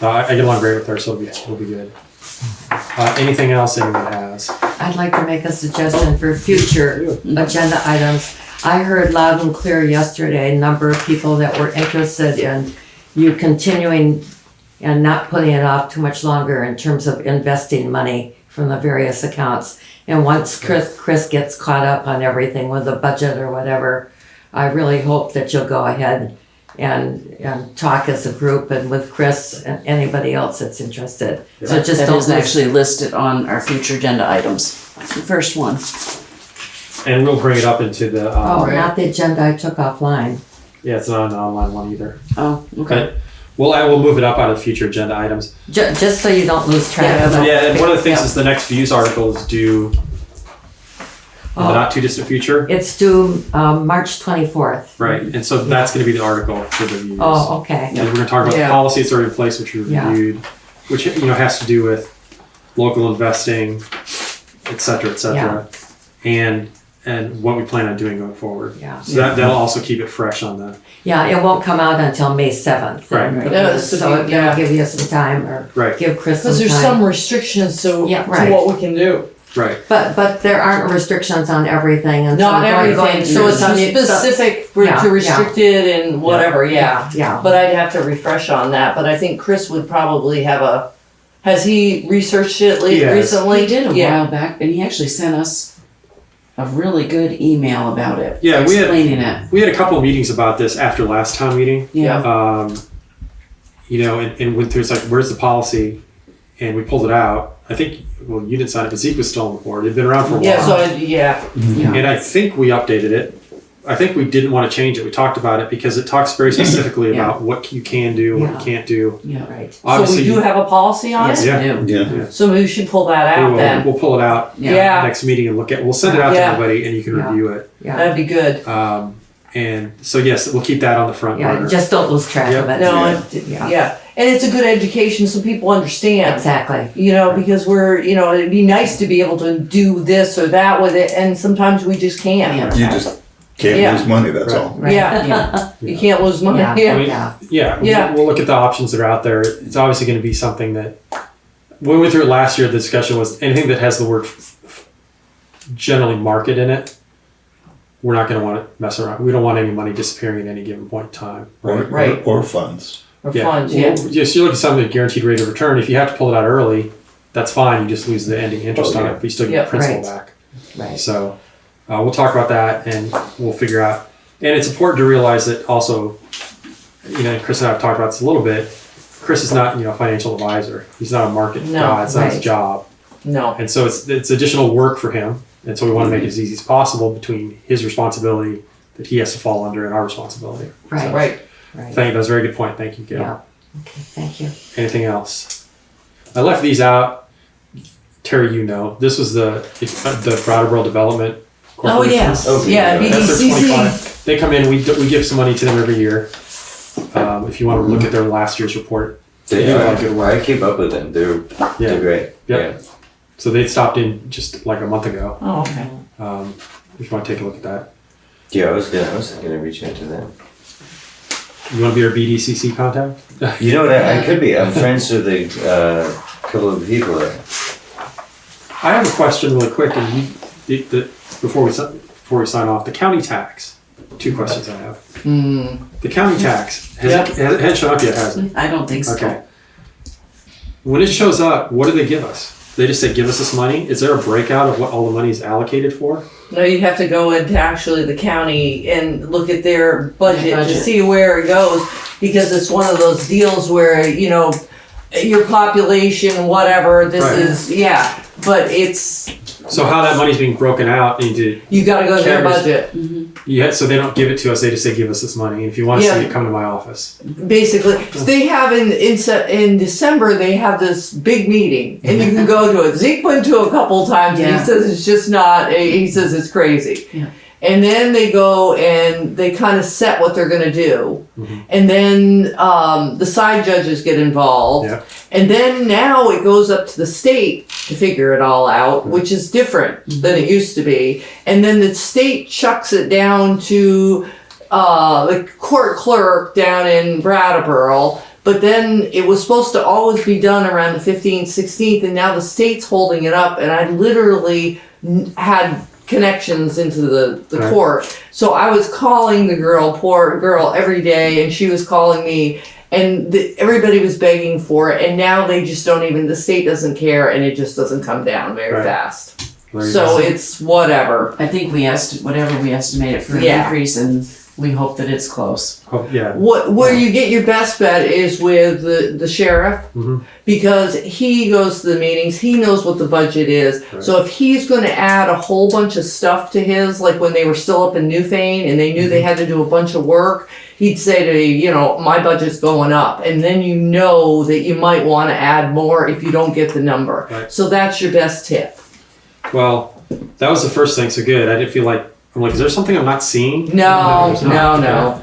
I get along great with her, so it'll be good. Anything else anyone has? I'd like to make a suggestion for future agenda items. I heard loud and clear yesterday a number of people that were interested in you continuing and not putting it off too much longer in terms of investing money from the various accounts. And once Chris gets caught up on everything with the budget or whatever, I really hope that you'll go ahead and talk as a group and with Chris and anybody else that's interested. So just That don't is actually listed on our future agenda items. The first one. And we'll bring it up into the, Oh, not the agenda I took offline. yeah, it's not an online one either. Oh, okay. But we'll move it up out of future agenda items. Just so you don't lose track of it. Yeah, and one of the things is the next views article is due in the not too distant future. It's due March 24th. Right, and so that's gonna be the article for the views. Oh, okay. And we're gonna talk about the Yeah. policy that's already in place, which we Yeah. reviewed, which, has to do with local investing, et cetera, and what we plan on doing going forward. Yeah. So that'll also keep it fresh on the, Yeah, it won't come out until May 7th. Right. Yeah, So it'll give you some time or right, give Chris some Because time. there's some restrictions to right. what we can do. right. But there aren't restrictions on everything. And so Not we're going everything, so it's some- specific Yeah, to restricted and whatever, yeah. Yeah. But I'd have to refresh on that, but I think Chris would probably has he researched it Yes. recently? He did a Yeah. while back, and he actually sent us a really good email about it. Yeah, explaining it. We had a couple of meetings about this after last town meeting. Yeah. And went through, it's like, where's the policy? And we pulled it out. I think, well, you didn't sign it, but Zeke was still on the board. It'd been around for a while. Yeah, so yeah. And I think we updated it. I think we didn't want to change it. We talked about it because it talks very specifically Yeah. about what you can do, what you can't do. Yeah. Right. So Obviously, we do have a policy on Yes, it? Yeah. we do. Yeah. So we should pull that out then. we'll pull it out Yeah. next meeting and we'll send it out to Yeah. everybody and you can Yeah. review it. Yeah. That'd be good. And so yes, we'll keep that on the front Yeah, burner. just don't lose track of it. No, Yeah. yeah. And it's a good education so people understand. Exactly. Because it'd be nice to be able to do this or that with it, and sometimes we just can't. You just can't Yeah. lose money, that's all. Right. Yeah. Yeah. You can't lose money. Yeah. Yeah. I mean, Yeah. yeah, we'll look at the options that are out there. It's obviously going to be something that when we went through it last year, the discussion was anything that has the word generally market in it, we're not going to want to mess around. We don't want any money disappearing at any given point in time. Right. Or funds. Or funds, yeah. Well, yes, you look at something guaranteed rate of return. If you have to pull it out early, that's fine. You just lose the ending interest on it, but you still get Yeah. the principal Right. back. Right. So we'll talk about that and we'll figure out. And it's important to realize that also, Chris and I have talked about this a little bit. Chris is not, a financial advisor. He's not a market No, guy. It's not his right. job. No. And so it's additional work for him. And so we want to make it as easy as possible between his responsibility that he has to fall under and our responsibility. Right. Right. Right. That was a very good point. Thank you, Gail. Yeah. Okay. Thank you. Anything else? I left these out. Terry, this was the Brattleboro Development Corporation. yes. Oh, Yeah, yeah. That's their BDCC. 25. They come in. We give some money to them every year. If you want to look at their last year's report, They do a lot are. of good work. I keep up with them. They're great. Yep. So they stopped in just like a month ago. Oh, okay. If you want to take a look at that, Yeah, I was gonna reach out to them. you want to be our BDCC contact? You know what? I could be. I'm friends with a couple of people there. I have a question really quick, and before we sign off, the county tax. 2 questions I have. The county tax hasn't shown up yet, has it? I don't think so. Okay. When it shows up, what do they give us? They just say, give us this money? Is there a breakout of what all the money is allocated for? No, you'd have to go into actually the county and look at their budget to Budget. see where it goes, because it's one of those deals where, your population, whatever, this Right. is, but it's, So how that money's being broken out into, you gotta go to their Cameras. budget. so they don't give it to us, they just say, give us this money. And if you want to see Yeah. it, come to my office. Basically, they have in December, they have this big meeting and you can go to it. Zeke went to a couple times and Yeah. he says it's just not, he says it's crazy. Yeah. And then they go and they kind of set what they're gonna do. Mhm. And then the side judges get involved. Yeah. And then now it goes up to the state to figure it all out, which is different than it used to be. And then the state chucks it down to the court clerk down in Brattleboro. But then it was supposed to always be done around the 15th, 16th, and now the state's holding it up. And I literally had connections into the Right. court. So I was calling the poor girl, every day, and she was calling me. and everybody was begging for it, and now they just don't even, the state doesn't care, and it just doesn't come down very Right. fast. There you So go. it's whatever. I think whatever we estimate it for an Yeah. increase, and we hope that it's close. Oh, yeah. Where you get your best bet is with the sheriff, Mhm. because he goes to the meetings, he knows what the budget is. Right. So if he's going to add a whole bunch of stuff to his, like when they were still up in Newfane and they knew they had to do a bunch of work, he'd say to you, my budget's going up, and then you know that you might want to add more if you don't get the number. Right. So that's your best tip. Well, that was the first thing. So good. I didn't feel like, I'm like, is there something I'm not seeing? No, there's not. no.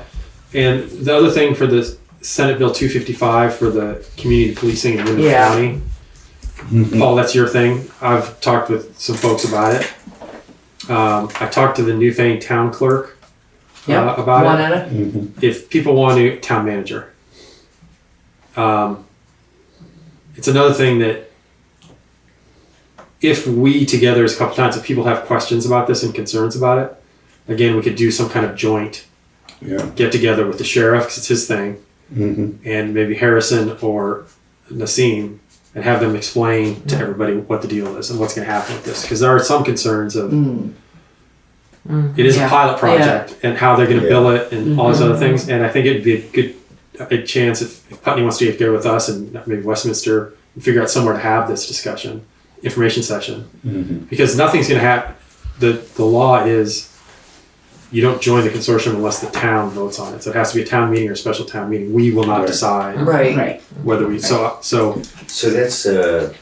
And the other thing for the Senate Bill 255 for the community policing in Wyndham Yeah. County, Paul, that's your thing. I've talked with some folks about it. I talked to the Newfane town clerk Yep. about Want it. to? If people want to, town manager. It's another thing that if we together as a couple times, if people have questions about this and concerns about it, again, we could do some kind of joint get together with the sheriff, because it's his thing, and maybe Harrison or Nassim, and have them explain to everybody what the deal is and what's going to happen with this. Because there are some concerns of it is a pilot project and how they're going to bill it and all those other things. And I think it'd be a chance if Putney wants to get together with us and maybe Westminster and figure out somewhere to have this discussion, information session, because nothing's going to happen. The law is you don't join the consortium unless the town votes on it. So it has to be a town meeting or a special town meeting. We will not decide whether we so that's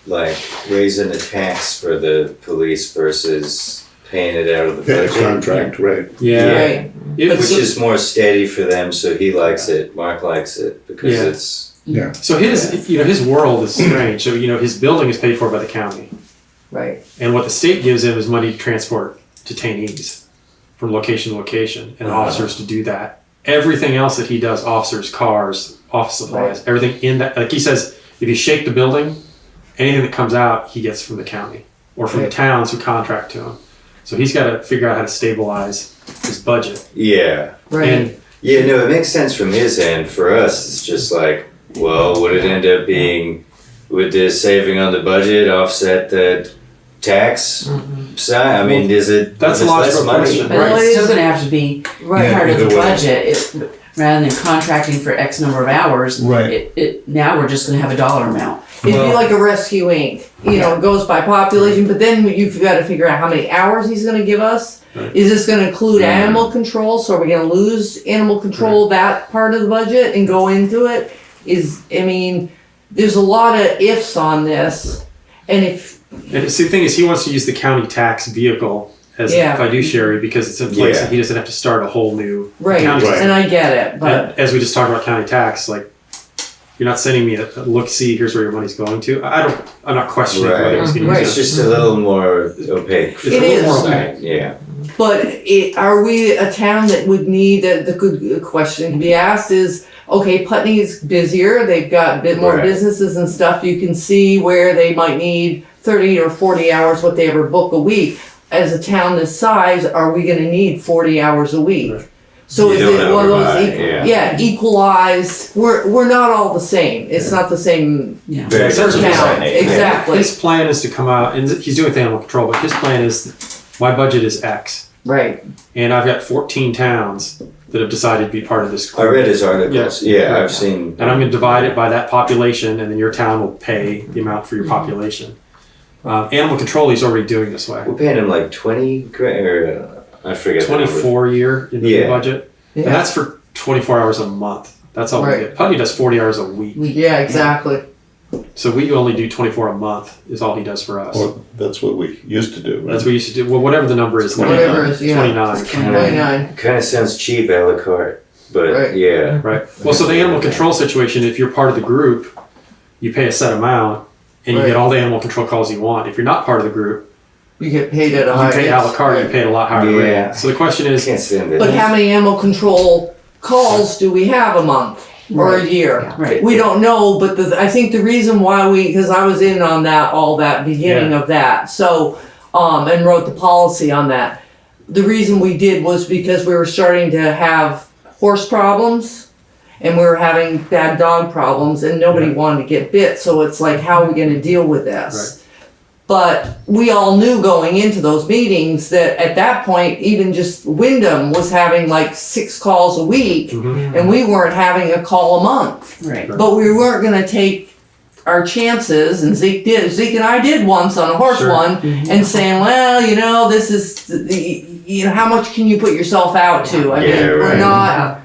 like raising the tax for the police versus paying it out of the budget. Contract, right. Right. Which is more steady for them, so he likes it, Mark likes it, because it's... So his world is strange. So, his building is paid for by the county. Right. And what the state gives him is money to transport detainees from location to location and officers to do that. Everything else that he does, officers, cars, office supplies, everything in that, like he says, if you shake the building, anything that comes out, he gets from the county or from the towns who contract to him. So he's got to figure out how to stabilize his budget. Yeah. Right. And it makes sense from his end. For us, it's just like, well, would it end up being, would the saving on the budget offset the tax side? I mean, that's a logical question. But it's still going to have to be part of the budget. Rather than contracting for X number of hours, now we're just going to have a dollar amount. It'd be like a Rescue Inc. It goes by population, but then you've got to figure out how many hours he's going to give us. Right. Is this going to include animal control? So are we going to lose animal control, that part of the budget, and go into it? There's a lot of ifs on this. And the thing is, he wants to use the county tax vehicle as a fiduciary because it's in place and he doesn't have to start a whole new county tax. And I get it. But as we just talked about county tax, like, you're not sending me a look, see, here's where your money's going to. I'm not questioning whether it's going to use It's just a little more opaque. It's a little more opaque. Yeah. But are we a town that would need, the good question to be asked is, okay, Putney's busier, they've got a bit more businesses and stuff, you can see where they might need 30 or 40 hours, what they ever book a week. As a town this size, are we gonna need 40 hours a week? Right. So is it one of those equalized? We're not all the same. It's not the same per town. Exactly. His plan is to come out, and he's doing the animal control, but his plan is, my budget is X. Right. And I've got 14 towns that have decided to be part of this group. I read his articles. Yeah, I've seen. And I'm going to divide it by that population, and then your town will pay the amount for your population. Animal control, he's already doing this way. We're paying him like 20 grand, or I forget. 24 a year in the budget. Yeah. And that's for 24 hours a month. That's all we get. Putney does 40 hours a week. Yeah, exactly. So we only do 24 a month is all he does for us. Well, that's what we used to do, right? That's what we used to do. Well, whatever the number is. 29. 29. Kind of sounds cheap, a la carte, but Right. Well, so the animal control situation, if you're part of the group, you pay a set amount and you get all the animal control calls you want. If you're not part of the group, you get paid at a higher rate. You pay a la carte, you pay at a lot higher rate. So the question is, but how many animal control calls do we have a month or a year? Yeah. Right. We don't know, but I think the reason why because I was in on all that beginning of that, so, and wrote the policy on that. The reason we did was because we were starting to have horse problems, and we were having bad dog problems and nobody wanted to get bit. So it's like, how are we gonna deal with this? But we all knew going into those meetings that at that point, even just Wyndham was having like 6 calls a week, and we weren't having a call a month. Right. But we weren't gonna take our chances, and Zeke and I did once on a horse one, and saying, well, you know, this is, you know, how much can you put yourself out to? I mean, we're not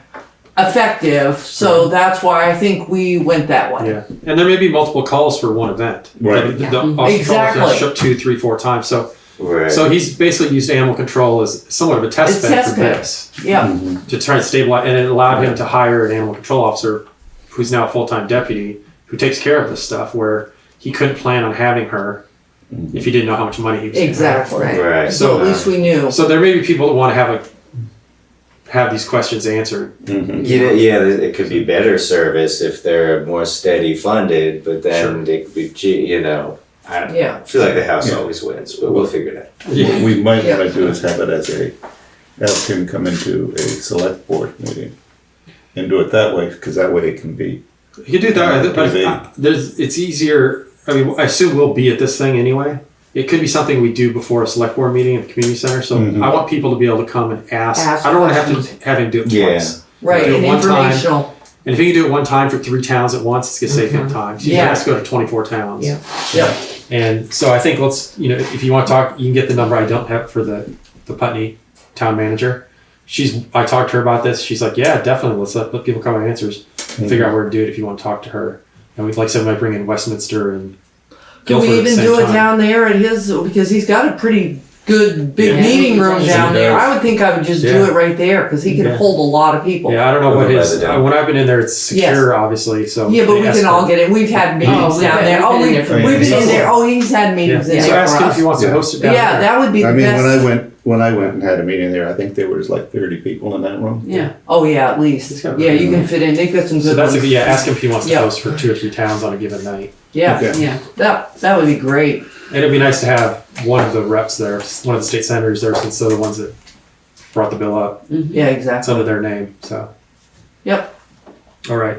effective, so that's why I think we went that way. Yeah, and there may be multiple calls for one event. Right. Exactly. Show 2, 3, 4 times. So, Right. so he's basically used animal control as somewhat of a test It's bed test for bed. this Yeah, to try and stabilize, and it allowed him to hire an animal control officer who's now a full-time deputy who takes care of this stuff. Where he couldn't plan on having her if he didn't know how much money he was. gonna have. exactly. Right. So at least we knew. So there may be people that want to have these questions answered. Yeah, it could be better service if they're more steady funded, but then they could be, you know, I don't know. Yeah. I feel like the house Yeah. always wins, but we'll figure it out. What we might want to do is have it as have him come into a select board meeting and do it that way, because that way it can be. You can do that, but it's easier. I mean, I assume we'll be at this thing anyway. It could be something we do before a select board meeting at the community center. So I want people to be able to come and ask. I don't want to have him do it twice. Right, Do it and one time. informational. And if you can do it one time for 3 towns at once, it's gonna save him time. So you Yeah. have to go to 24 towns. Yeah. Yep. And so I think if you want to talk, you can get the number I don't have for the Putney town manager. I talked to her about this. She's like, yeah, definitely. Let's let people come and answers. Figure out where to do it if you want to talk to her. And we'd like I might bring in Westminster and Can we Guilford at the even same do it time. down there at his, because he's got a pretty good big meeting room down there. I would think I would just do Yeah. it right there, because he can Yeah. hold a lot of people. Yeah, I don't know what Over by his. the dump. When I've been in there, it's secure, obviously. So Yeah, but we they can escort. all get it. We've had meetings down there. Oh, we've been in there. Oh, he's had Yeah. meetings in So there ask for him if he us. wants to host it down Yeah, there. that would be the I mean, best. when I went and had a meeting there, I think there was like 30 people in that room. Yeah. Oh, yeah, at least. got Yeah, you can fit in. They've got some So good that's ones. ask him if he wants to Yeah. host for 2 or 3 towns on a given night. Yeah, Okay. Yeah. that would be great. And it'd be nice to have one of the reps there, one of the state senators there, since they're the ones that brought the bill up. Yeah, It's exactly. under their name. So Yep. all right,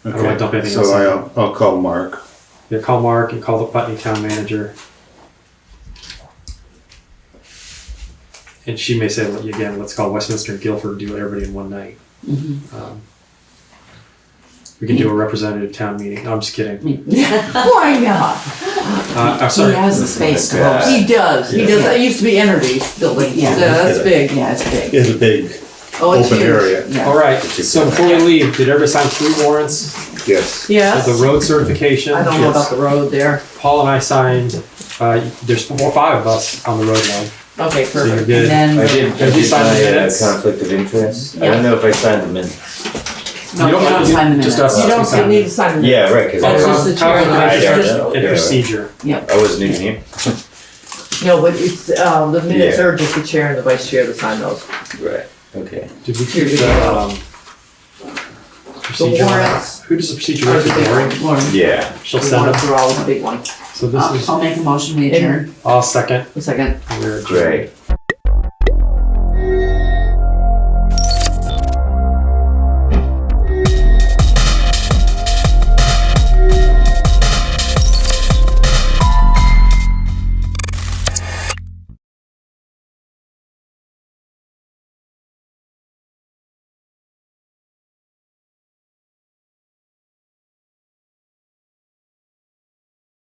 I don't wanna dump anything So else I'll call Mark. yeah, call Mark and call the Putney town manager. And she may say, well, again, let's call Westminster and Guilford and do everybody in one night. We can do a representative town meeting. No, I'm just kidding. Why not? I'm He sorry. has the space to Oh my host. He does. He does. That used to be Energies building. Yeah. That's big. Yeah, it's big. It's a big Oh, it's open huge. area. Yeah. All right. So before we leave, did everybody sign 3 warrants? Yes. Yes. The road certification. I don't know about the road there. Paul and I signed. There's 4 or 5 of us on the road now, Okay, so you're perfect. good. And I then, did you sign the my minutes? conflict of interest. I Yeah. don't know if I signed the minutes. no, you don't sign the minutes. Just us. You don't need to sign the Yeah, right, because That's just the chair and the I vice don't chair. know. And Yeah, procedure. I wasn't even here. No, but it's, the minutes Yeah. are just the chair and the vice chair to sign those. Right, okay. Did we Here keep you the go. procedure? warrants. Who does the procedure Are write the to big Lori? Lauren, Yeah. She'll The send warrants it. are always the big one. So this is. I'll make a motion, we adjourn. I'll second. A second. We're adjourned. Great.